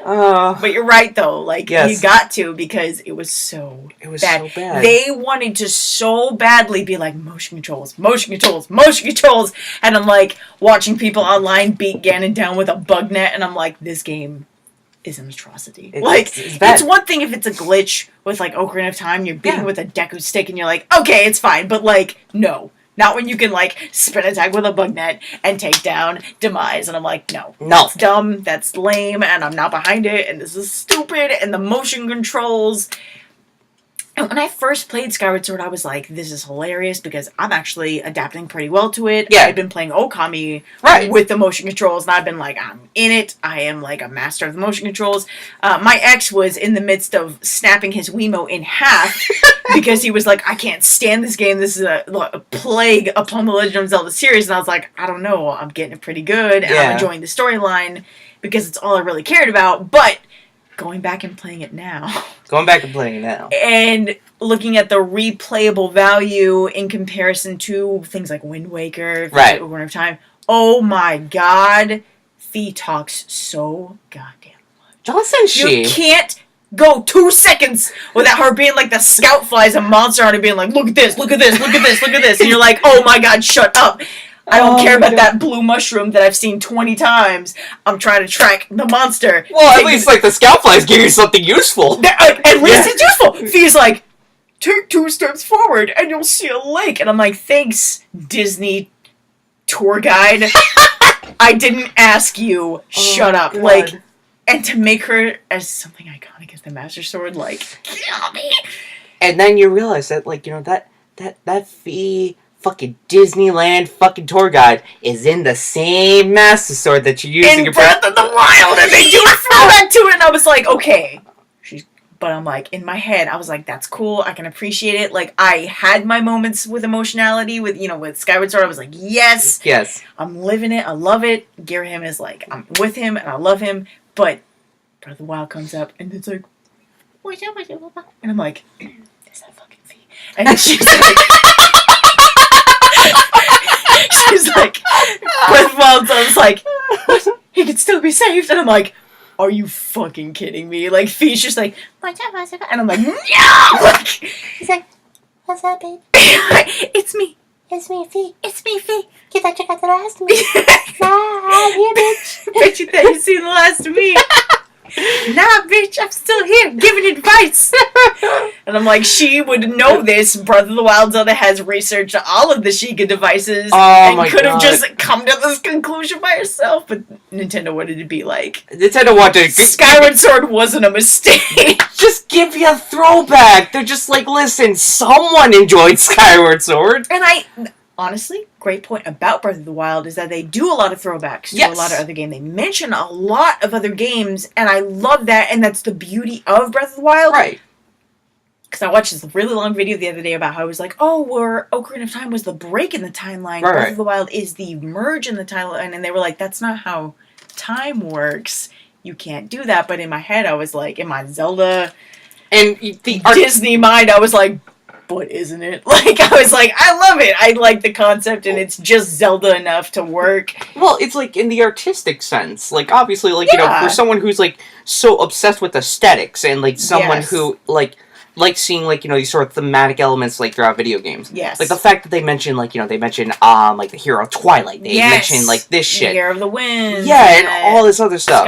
but you're right though, like, you got to, because it was so bad. They wanted to so badly be like, motion controls, and I'm like, watching people online beat Ganon down with a bug net, and I'm like, this game is an atrocity. It's one thing if it's a glitch with like Ocarina of Time, you're beating with a Deku stick, and you're like, okay, it's fine, but like, no. Not when you can, like, spin attack with a bug net and take down Demise. And I'm like, no. That's dumb, that's lame, and I'm not behind it, and this is stupid, and the motion controls. And when I first played Skyward Sword, I was like, this is hilarious, because I'm actually adapting pretty well to it. Yeah. I've been playing Okami with the motion controls, and I've been like, I'm in it. I am, like, a master of the motion controls. My ex was in the midst of snapping his Wiimote in half, because he was like, I can't stand this game. This is a plague upon the Legend of Zelda series. And I was like, I don't know. I'm getting it pretty good, and I'm enjoying the storyline, because it's all I really cared about, but... Going back and playing it now. And looking at the replayable value in comparison to things like Wind Waker, Ocarina of Time. Oh my God. Fee talks so goddamn Doesn't she? You can't go 2 seconds without her being like the scout flies a monster on her being like, look at this, look at this, look at this, look at this. And you're like, oh my god, shut up. I don't care about that blue mushroom that I've seen 20 times. I'm trying to track the monster. Well, at least, like, the scout flies give you something useful. At least it's useful. Fee's like, take 2 steps forward and you'll see a lake. And I'm like, thanks, Disney tour guide. I didn't ask you. Shut up. God. Like, and to make her as something iconic as the Master Sword, like, kill me. And then you realize that, like, you know, that Fee fucking Disneyland fucking tour guide is in the same Master Sword that you use in your Breath of the Wild, and they do a throwback to it, and I was like, okay. But I'm like, in my head, I was like, that's cool, I can appreciate it. Like, I had my moments with emotionality with, you know, with Skyward Sword. I was like, yes. I'm living it, I love it. Girahim is like, I'm with him, and I love him. But Breath of the Wild comes up, and it's like, and I'm like, is that fucking Fee? And then she's like, Breath of the Wild, so I was like, what? He could still be saved? And I'm like, are you fucking kidding me? Like, Fee's just like, and I'm like, no! Like, he's like, what's up, babe? It's me, Fee. It's me, Fee. You thought you got the last of me? Nah, here, bitch. Bet you thought you seen the last of me. Nah, bitch, I'm still here giving advice. And I'm like, she would know this. Breath of the Wild Zelda has researched all of the Sheikah devices and could have just come to this conclusion by herself. But Nintendo wanted to be like, Nintendo wanted to... Skyward Sword wasn't a mistake. Just give you a throwback. They're just like, listen, someone enjoyed Skyward Sword. And honestly, great point about Breath of the Wild is that they do a lot of throwbacks to a lot of other games. They mention a lot of other games, and I love that, and that's the beauty of Breath of the Wild. Right. Because I watched this really long video the other day about how I was like, oh, where Ocarina of Time was the break in the timeline, Breath of the Wild is the merge in the timeline, and they were like, that's not how time works. You can't do that. But in my head, I was like, in my Zelda and Disney mind, I was like, but isn't it? Like, I was like, I love it. I like the concept, and it's just Zelda enough to work. Well, it's like in the artistic sense. Like, obviously, like, you know, for someone who's like so obsessed with aesthetics and like someone who like seeing like, you know, these sort of thematic elements like throughout video games. Yes. Like the fact that they mention like, you know, like the Hero of Twilight. They mention like this shit. Hero of the Wind. Yeah, and all this other stuff.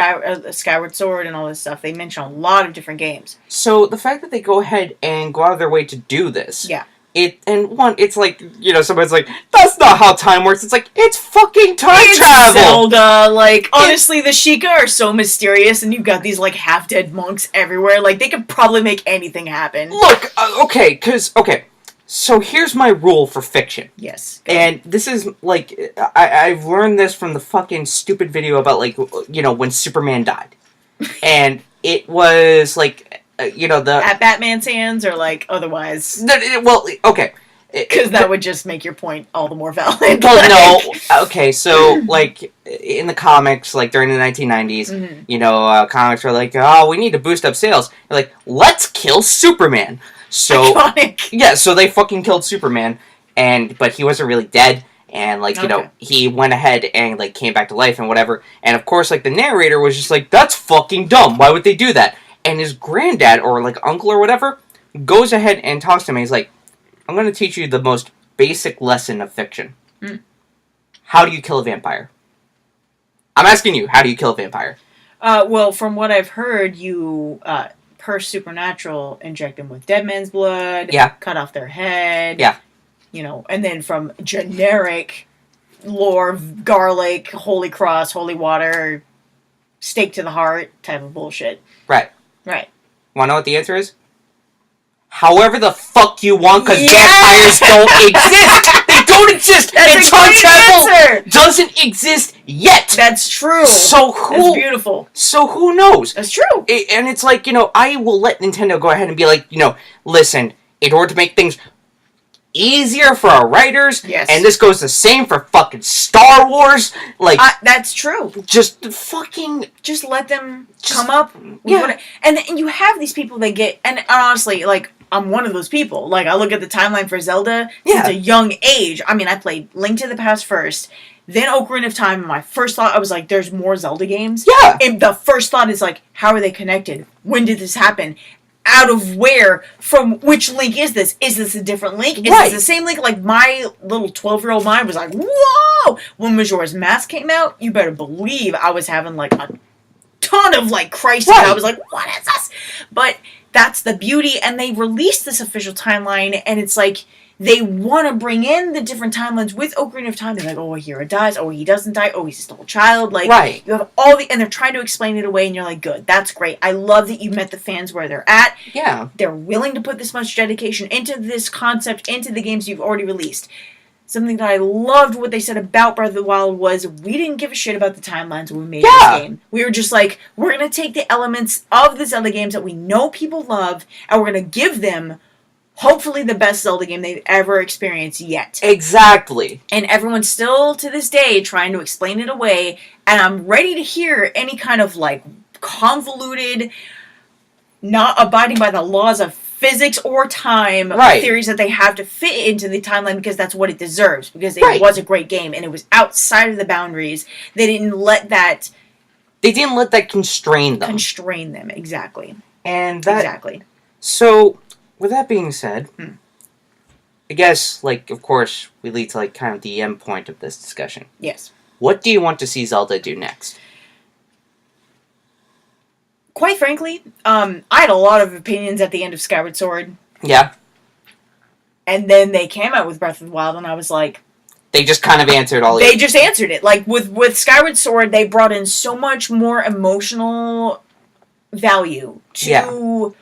Skyward Sword and all this stuff. They mention a lot of different games. So the fact that they go ahead and go out of their way to do this. Yeah. It's like, you know, somebody's like, that's not how time works. It's like, it's fucking time travel. Zelda. Like, honestly, the Sheikah are so mysterious, and you've got these, like, half-dead monks everywhere. Like, they could probably make anything happen. Look, okay, so here's my rule for fiction. Yes. And this is, like, I've learned this from the fucking stupid video about, like, you know, when Superman died. And it was, like... you know, at Batman's hands, or like otherwise? Well, okay, because that would just make your point all the more valid. Well, no, okay, so like in the comics, like during the 1990s, you know, comics were like, oh, we need to boost up sales. They're like, let's kill Superman. So iconic. Yeah, so they fucking killed Superman, but he wasn't really dead. And, like, you know, he went ahead and, like, came back to life and whatever. And, of course, like, the narrator was just like, that's fucking dumb. Why would they do that? And his granddad, or, like, uncle or whatever, goes ahead and talks to him. He's like, I'm going to teach you the most basic lesson of fiction. How do you kill a vampire? I'm asking you, how do you kill a vampire? Well, from what I've heard, you, per supernatural, inject them with dead man's blood. Yeah. Cut off their head. Yeah. You know, and then from generic lore, garlic, holy cross, holy water, stake to the heart type of bullshit. Right. Right. Want to know what the answer is? However the fuck you want, because vampires don't exist! They don't exist! And time travel doesn't exist yet! That's true. That's beautiful. So who knows? That's true. And it's like, you know, I will let Nintendo go ahead and be like, you know, listen, in order to make things easier for our writers, and this goes the same for fucking Star Wars, like... that's true. Just let them come up. And you have these people that get... And honestly, like, I'm one of those people. Like, I look at the timeline for Zelda since a young age. I mean, I played Link to the Past first, Then Ocarina of Time, my first thought, I was like, there's more Zelda games. Yeah. And the first thought is like, how are they connected? When did this happen? Out of where? From which Link is this? Is this a different Link? Is this the same Link? Like, my little 12-year-old mind was like, whoa! When Majora's Mask came out, you better believe I was having, like, a ton of, like, crises. I was like, what is this? But that's the beauty, and they released this official timeline, and it's like, they want to bring in the different timelines with Ocarina of Time. They're like, oh, Hero dies. Oh, he doesn't die. Oh, he's still a child. Like, you have all the... And they're trying to explain it away, and you're like, good. That's great. I love that you met the fans where they're at. Yeah. They're willing to put this much dedication into this concept, into the games you've already released. Something that I loved what they said about Breath of the Wild was, we didn't give a shit about the timelines when we made this game. We were just like, we're going to take the elements of the Zelda games that we know people love, and we're going to give them... hopefully the best Zelda game they've ever experienced yet. Exactly. And everyone's still, to this day, trying to explain it away. And I'm ready to hear any kind of, like, convoluted, not abiding by the laws of physics or time theories that they have to fit into the timeline, because that's what it deserves. Because it was a great game, and it was outside of the boundaries. They didn't let that... They didn't let that constrain them. Constrain them, exactly. And that... Exactly. So... With that being said, I guess, like, of course, we lead to, like, kind of the end point of this discussion. Yes. What do you want to see Zelda do next? Quite frankly, I had a lot of opinions at the end of Skyward Sword. Yeah. And then they came out with Breath of the Wild, and I was like... They just kind of answered all They just answered it. Like, with Skyward Sword, they brought in so much more emotional value to...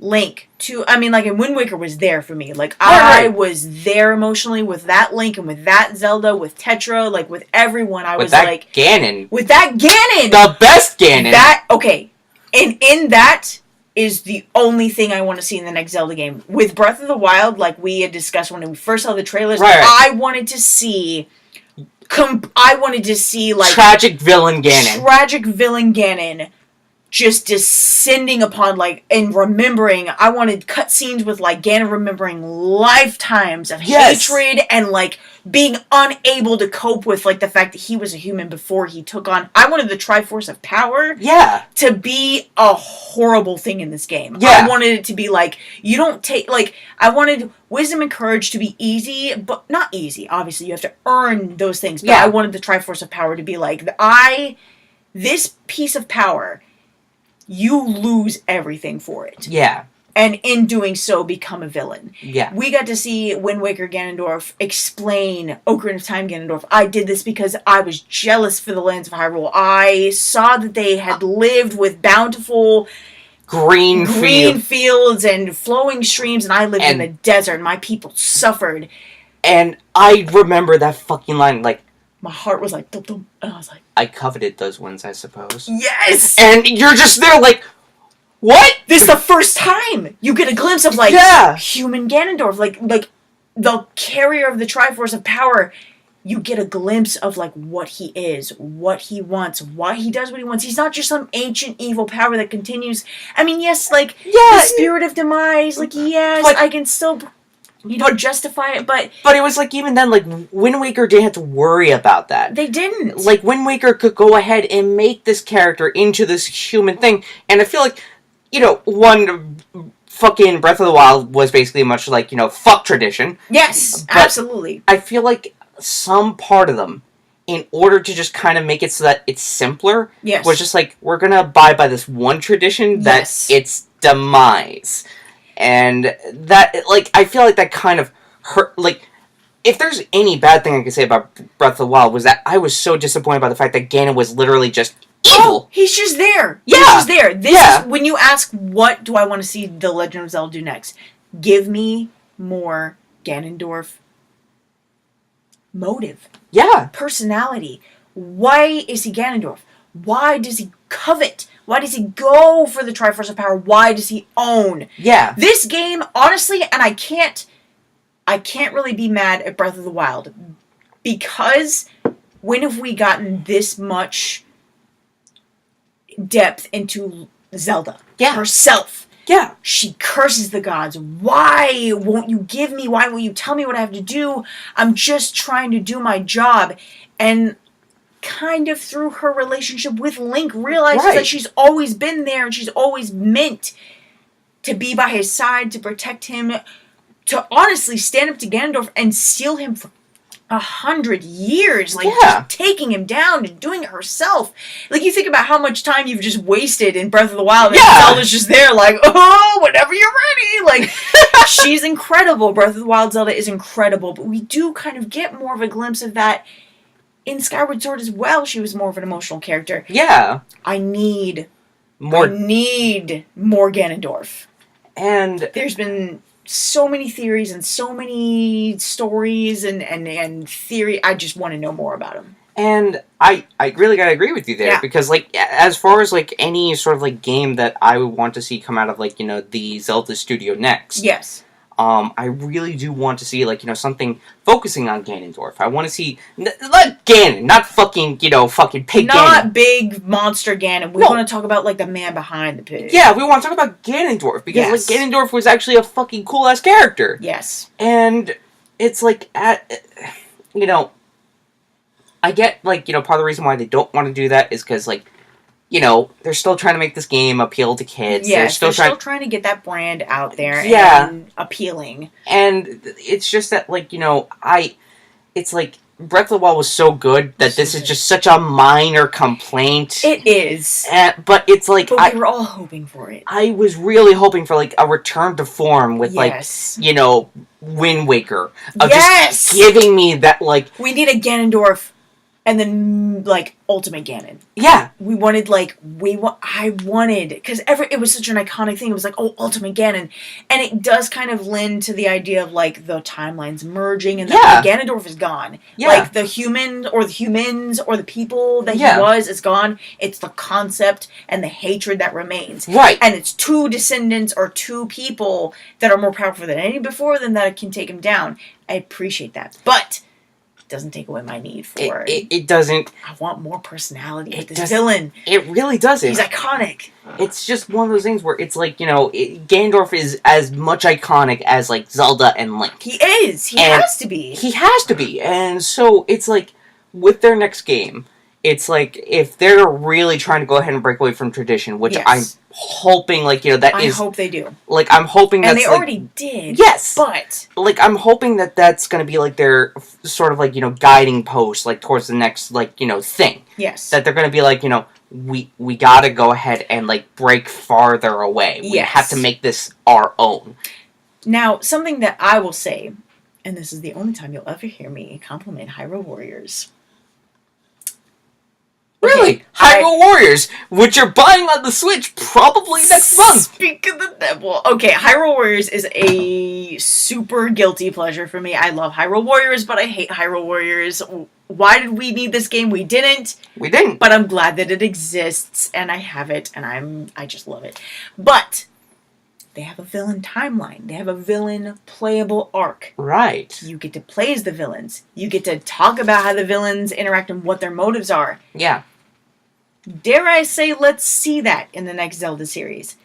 Link to, I mean, like, and Wind Waker was there for me. Like, I was there emotionally with that Link and with that Zelda, with Tetra, like, with everyone. I was like... Ganon. With that Ganon! The best Ganon! That, okay. And in that is the only thing I want to see in the next Zelda game. With Breath of the Wild, like we had discussed when we first saw the trailers, I wanted to see... like... Tragic villain Ganon just descending upon, like, and remembering. I wanted cutscenes with, like, Ganon remembering lifetimes of hatred and, like, being unable to cope with, like, the fact that he was a human before he took on... I wanted the Triforce of Power to be a horrible thing in this game. I wanted it to be, like, you don't take... Like, I wanted Wisdom and Courage to be easy, but not easy. Obviously, you have to earn those things. But I wanted the Triforce of Power to be, like, this piece of power... You lose everything for it. Yeah. And in doing so, become a villain. Yeah. We got to see Wind Waker Ganondorf explain Ocarina of Time Ganondorf. I did this because I was jealous for the lands of Hyrule. I saw that they had lived with bountiful... Green fields and flowing streams, and I lived in the desert, and my people suffered. And I remember that fucking line, like... My heart was like, dum, dum, and I was like... I coveted those ones, I suppose. Yes! And you're just there like, what? This is the first time you get a glimpse of, like, human Ganondorf. Like the carrier of the Triforce of Power. You get a glimpse of, like, what he is, what he wants, why he does what he wants. He's not just some ancient evil power that continues. I mean, yes, like, the Spirit of Demise, like, yes, I can still... You don't justify it, but... But it was like, even then, like, Wind Waker didn't have to worry about that. They didn't. Like, Wind Waker could go ahead and make this character into this human thing. And I feel like, you know, fucking Breath of the Wild was basically much like, you know, fuck tradition. Yes, absolutely. I feel like some part of them, in order to just kind of make it so that it's simpler, was just like, we're gonna abide by this one tradition that's its demise. And that, like, I feel like that kind of hurt, like, if there's any bad thing I can say about Breath of the Wild was that I was so disappointed by the fact that Ganon was literally just evil. Oh, he's just there. Yeah. He's just there. This is, when you ask, what do I want to see The Legend of Zelda do next? Give me more Ganondorf motive. Yeah. Personality. Why is he Ganondorf? Why does he covet? Why does he go for the Triforce of Power? Why does he own? Yeah. This game, honestly, and I can't really be mad at Breath of the Wild, because when have we gotten this much depth into Zelda herself? Yeah. She curses the gods. Why won't you give me? Why won't you tell me what I have to do? I'm just trying to do my job. And kind of through her relationship with Link realizes that she's always been there and she's always meant to be by his side, to protect him, to honestly stand up to Ganondorf and seal him for 100 years, like just taking him down and doing it herself. Like, you think about how much time you've just wasted in Breath of the Wild, and Zelda's just there, like, oh, whenever you're ready. Like, she's incredible. Breath of the Wild Zelda is incredible, but we do kind of get more of a glimpse of that in Skyward Sword as well. She was more of an emotional character. Yeah. I need more Ganondorf. And there's been so many theories and so many stories and theory. I just want to know more about him. And I really gotta agree with you there, because, like, as far as, like, any sort of, like, game that I would want to see come out of, like, you know, the Zelda studio next. Yes. I really do want to see, like, you know, something focusing on Ganondorf. I want to see, not Ganon, not fucking, you know, fucking pig Ganon. Not big monster Ganon. We want to talk about, like, the man behind the pig. Yeah, we want to talk about Ganondorf, because, like, Ganondorf was actually a fucking cool-ass character. Yes. And it's, like, you know, I get, like, you know, part of the reason why they don't want to do that is because, like, you know, they're still trying to make this game appeal to kids. Yes, they're still trying to get that brand out there and appealing. And it's just that, like, you know, it's like, Breath of the Wild was so good that this is just such a minor complaint. It is. But it's like... But we were all hoping for it. I was really hoping for, like, a return to form with, like, you know, Wind Waker. Of just giving me that, like... We need a Ganondorf. And then, like, Ultimate Ganon. Yeah. We wanted, like, I wanted, because it was such an iconic thing. It was like, oh, Ultimate Ganon. And it does kind of lend to the idea of, like, the timelines merging and that Ganondorf is gone. Yeah. Like, the humans or the people that he was is gone. It's the concept and the hatred that remains. Right. And it's two descendants or two people that are more powerful than any before them that can take him down. I appreciate that. But... doesn't take away my need for it doesn't. I want more personality with this villain. It really doesn't. He's iconic. It's just one of those things where it's like, you know, Ganondorf is as much iconic as, like, Zelda and Link. He is. He has to be. He has to be. And so it's like, with their next game, it's like, if they're really trying to go ahead and break away from tradition, which I'm hoping, like, you know, I hope they do. Like, I'm hoping that's, and they already did. Yes. But... like, I'm hoping that that's going to be, like, their sort of, like, you know, guiding post, like, towards the next, like, you know, thing. Yes. That they're going to be like, you know, we got to go ahead and, like, break farther away. We have to make this our own. Now, something that I will say, and this is the only time you'll ever hear me compliment Hyrule Warriors. Really? Hyrule Warriors, which you're buying on the Switch probably next month. Speak of the devil. Okay, Hyrule Warriors is a super guilty pleasure for me. I love Hyrule Warriors, but I hate Hyrule Warriors. Why did we need this game? We didn't. We didn't. But I'm glad that it exists, and I have it, and I just love it. But they have a villain timeline. They have a villain playable arc. Right. You get to play as the villains. You get to talk about how the villains interact and what their motives are. Yeah. Dare I say, let's see that in the next Zelda series.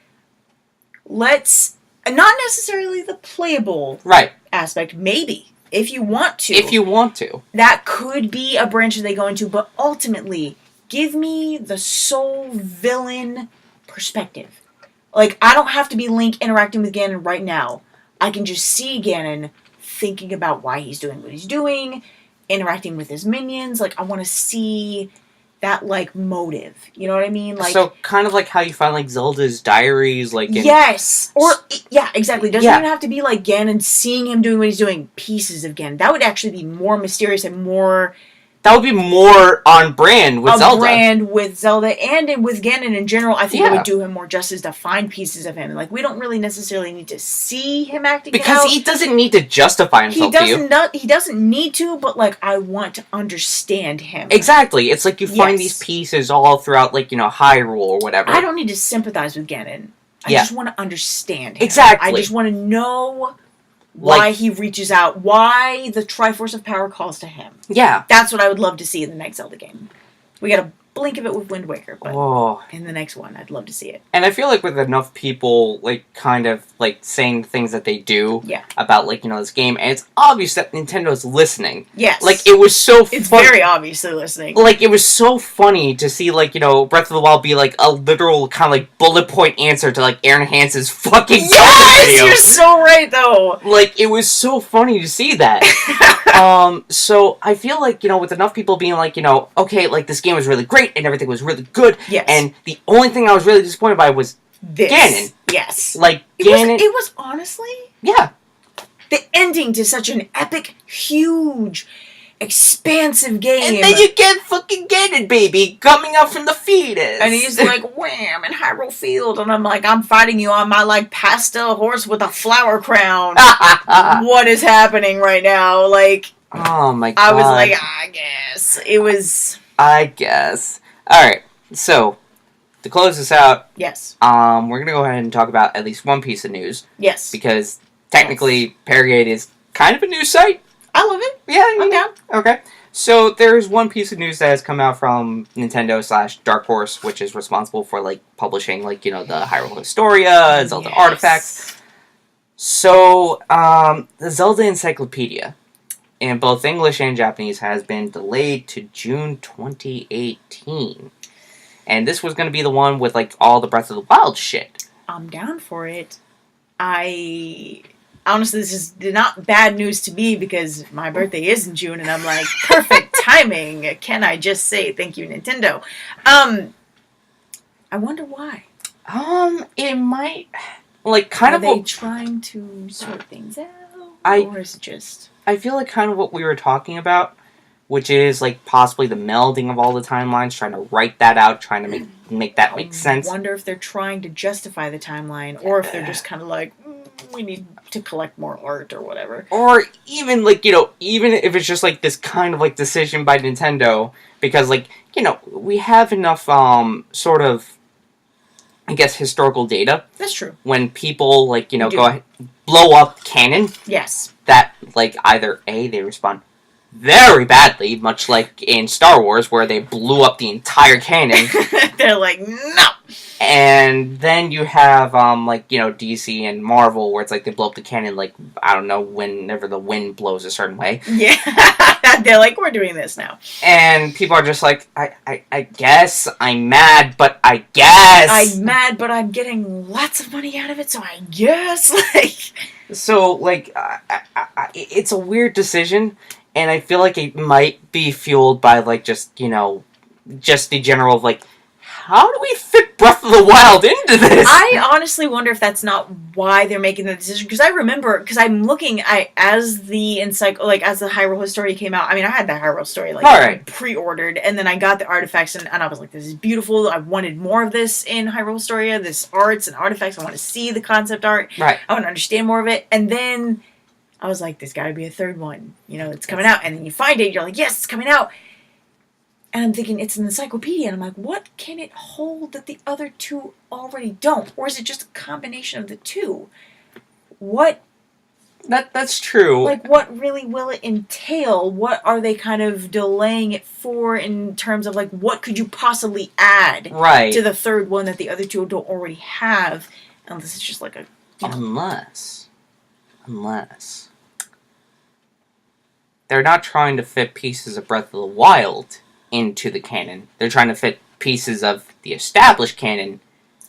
Let's, not necessarily the playable aspect, maybe, if you want to. If you want to. That could be a branch that they go into, but ultimately, give me the sole villain perspective. Like, I don't have to be Link interacting with Ganon right now. I can just see Ganon thinking about why he's doing what he's doing, interacting with his minions. Like, I want to see that, like, motive. You know what I mean? Like, so, kind of like how you find, like, Zelda's diaries, like... yes! Or, yeah, exactly. Doesn't even have to be, like, Ganon seeing him doing what he's doing. Pieces of Ganon. That would actually be more mysterious and more... That would be more on brand with Zelda. On brand with Zelda and with Ganon in general. I think it would do him more justice to find pieces of him. Like, we don't really necessarily need to see him acting it out. Because he doesn't need to justify himself to you. He doesn't need to, but, like, I want to understand him. Exactly. It's like you find these pieces all throughout, like, you know, Hyrule or whatever. I don't need to sympathize with Ganon. I just want to understand him. Exactly. I just want to know... why he reaches out, why the Triforce of Power calls to him. Yeah. That's what I would love to see in the next Zelda game. We gotta blink of it with Wind Waker, but Oh. in the next one, I'd love to see it. And I feel like with enough people, like, kind of, like, saying things that they do about, like, you know, this game, and it's obvious that Nintendo's listening. Yes. Like, it was so It's very obviously listening. Like, it was so funny to see, like, you know, Breath of the Wild be, like, a literal kind of, like, bullet point answer to, like, Aaron Hansen's fucking video. You're so right, though! Like, it was so funny to see that. So, I feel like, you know, with enough people being like, you know, okay, like, this game was really great, and everything was really good, and the only thing I was really disappointed by was Ganon. Yes. Like, Ganon... It was honestly... Yeah. The ending to such an epic, huge, expansive game. And then you get fucking Ganon, baby, coming up from the fetus. And he's like, wham, in Hyrule Field. And I'm like, I'm fighting you on my, like, pastel horse with a flower crown. What is happening right now? Like... Oh my god. I was like, I guess. It was... I guess. Alright, so, to close this out... Yes. We're gonna go ahead and talk about at least one piece of news. Yes. Because, technically, Paragade is kind of a news site. I love it. Yeah, I'm down. Okay. So, there's one piece of news that has come out from Nintendo/Dark Horse, which is responsible for, like, publishing, like, you know, the Hyrule Historia, Zelda Artifacts. So, the Zelda Encyclopedia, in both English and Japanese, has been delayed to June 2018. And this was going to be the one with, like, all the Breath of the Wild shit. I'm down for it. Honestly, this is not bad news to me because my birthday is in June, and I'm like, perfect timing. Can I just say thank you, Nintendo? I wonder why. It might, like, kind Are of... they trying to sort things out? Or is it just... I feel like kind of what we were talking about, which is, like, possibly the melding of all the timelines, trying to write that out, trying to make that make sense. I wonder if they're trying to justify the timeline, or if they're just kind of like, we need to collect more art or whatever. Or even, like, you know, even if it's just, like, this kind of, like, decision by Nintendo, because, like, you know, we have enough, sort of, I guess, historical data. That's true. When people, like, you know, go ahead, blow up canon. Yes. That, like, either A, they respond very badly, much like in Star Wars, where they blew up the entire canon. They're like, no! And then you have, like, you know, DC and Marvel, where it's like they blow up the canon, like, I don't know, whenever the wind blows a certain way. Yeah. They're like, we're doing this now. And people are just like, I guess I'm mad, but I guess. I'm mad, but I'm getting lots of money out of it, so I guess. Like. So, like, it's a weird decision, and I feel like it might be fueled by, like, just, you know, just the general, like, how do we fit Breath of the Wild into this? I honestly wonder if that's not why they're making the decision. Because I remember, because I'm looking, as the Hyrule Historia came out, I mean, I had the Hyrule story, like, pre-ordered, and then I got the artifacts, and I was like, this is beautiful. I wanted more of this in Hyrule Historia, this arts and artifacts. I want to see the concept art. Right. I want to understand more of it. And then I was like, there's got to be a third one. You know, it's coming out. And then you find it, you're like, yes, it's coming out. And I'm thinking, it's an encyclopedia. And I'm like, what can it hold that the other two already don't? Or is it just a combination of the two? What... That's true. Like, what really will it entail? What are they kind of delaying it for in terms of, like, what could you possibly add to the third one that the other two don't already have? Unless it's just like a... Unless... They're not trying to fit pieces of Breath of the Wild into the canon. They're trying to fit pieces of the established canon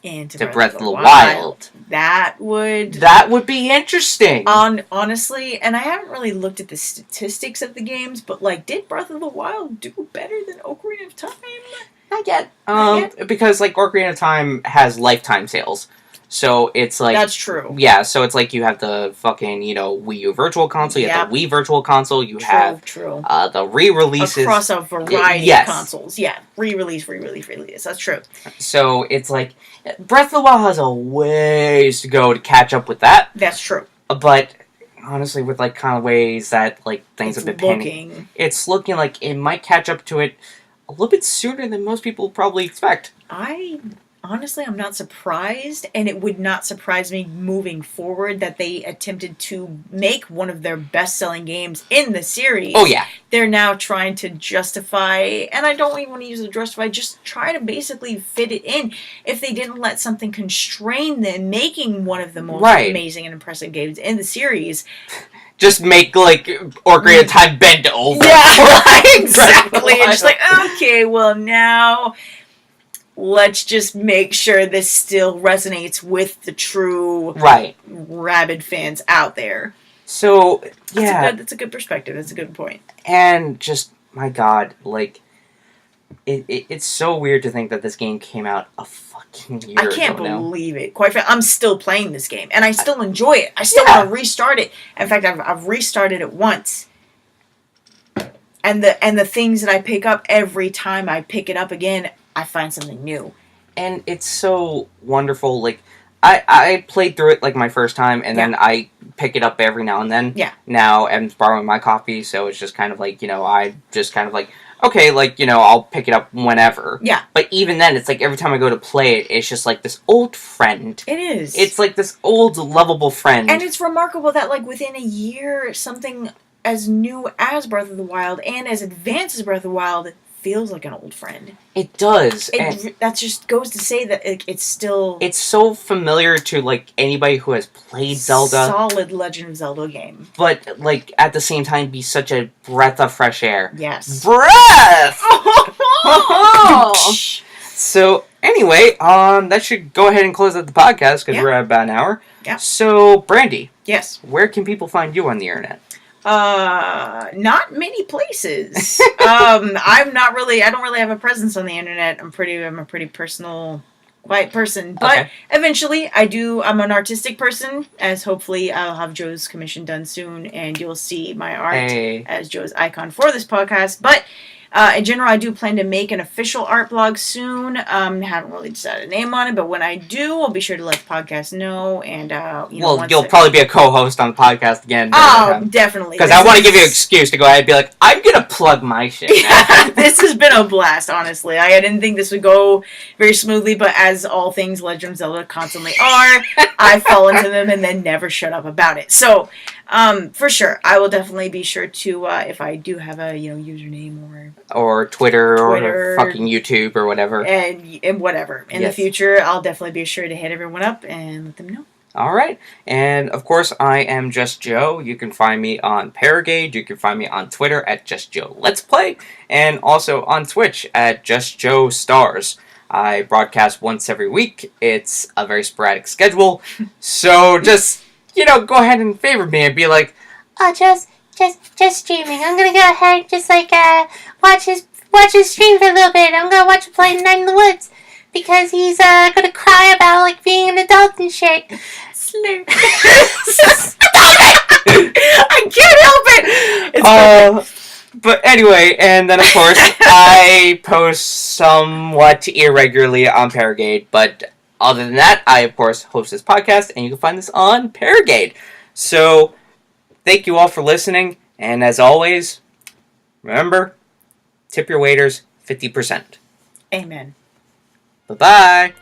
into Breath of the Wild. That would be interesting. Honestly, and I haven't really looked at the statistics of the games, but, like, did Breath of the Wild do better than Ocarina of Time? Not yet. Because, like, Ocarina of Time has lifetime sales. So it's like... That's true. Yeah, so it's like you have the fucking, you know, Wii U Virtual Console, you have the Wii Virtual Console, you have the re-releases. Across a variety of consoles. Yeah, re-release. That's true. So it's like, Breath of the Wild has a ways to go to catch up with that. That's true. But honestly, with, like, kind of ways that, like, things have been panning, it's looking like it might catch up to it a little bit sooner than most people probably expect. honestly, I'm not surprised, and it would not surprise me moving forward that they attempted to make one of their best-selling games in the series. Oh, yeah. They're now trying to justify, and I don't even want to use the justify, just try to basically fit it in. If they didn't let something constrain them making one of the most amazing and impressive games in the series... Just make, like, Ocarina of Time bend over. Yeah, exactly. It's just like, okay, well, now... let's just make sure this still resonates with the true rabid fans out there. So, yeah. That's a good perspective. That's a good point. And just, my God, like, it's so weird to think that this game came out a fucking year ago. I can't believe it. Quite frankly, I'm still playing this game, and I still enjoy it. I still want to restart it. In fact, I've restarted it once. And the things that I pick up every time I pick it up again, I find something new. And it's so wonderful. Like, I played through it, like, my first time, and then I pick it up every now and then. Yeah. Now, Em's borrowing my copy, so it's just kind of like, I just kind of like, okay, like, I'll pick it up whenever. Yeah. But even then, it's like, every time I go to play it, it's just like this old friend. It is. It's like this old, lovable friend. And it's remarkable that, like, within a year, something as new as Breath of the Wild and as advanced as Breath of the Wild feels like an old friend. It does. That just goes to say that it's still... it's so familiar to, like, anybody who has played Zelda. Solid Legend of Zelda game. But, like, at the same time, be such a breath of fresh air. Yes. Breath! So, anyway, that should go ahead and close out the podcast, because we're at about an hour. Yeah. So, Brandy. Yes. Where can people find you on the internet? Not many places. I don't really have a presence on the internet. I'm a pretty personal, quiet person. But eventually I'm an artistic person, as hopefully I'll have Joe's commission done soon, and you'll see my art as Joe's icon for this podcast. But in general, I do plan to make an official art blog soon. Haven't really decided a name on it, but when I do, I'll be sure to let the podcast know. And you'll probably be a co-host on the podcast again. Oh, definitely. Because I want to give you an excuse to go ahead and be like, I'm gonna plug my shit. This has been a blast, honestly. I didn't think this would go very smoothly, but as all things Legend of Zelda constantly are, I fall into them and then never shut up about it. So, for sure, I will definitely be sure to, if I do have a username or Twitter or fucking YouTube or whatever. And whatever. In the future, I'll definitely be sure to hit everyone up and let them know. Alright. And, of course, I am Just Joe. You can find me on Paragade. You can find me on Twitter at Just Joe Let's Play. And also on Twitch at Just Joe Stars. I broadcast once every week. It's a very sporadic schedule. So just, go ahead and favor me and be like, oh, just streaming. I'm gonna go ahead and just watch his stream for a little bit. I'm gonna watch him play Night in the Woods because he's gonna cry about being an adult and shit. Stop it! I can't help it. It's but anyway, and then of course I post somewhat irregularly on Paragade, but other than that, I of course host this podcast, and you can find this on Paragade. So. Thank you all for listening, and as always, remember, tip your waiters 50%. Amen. Bye-bye.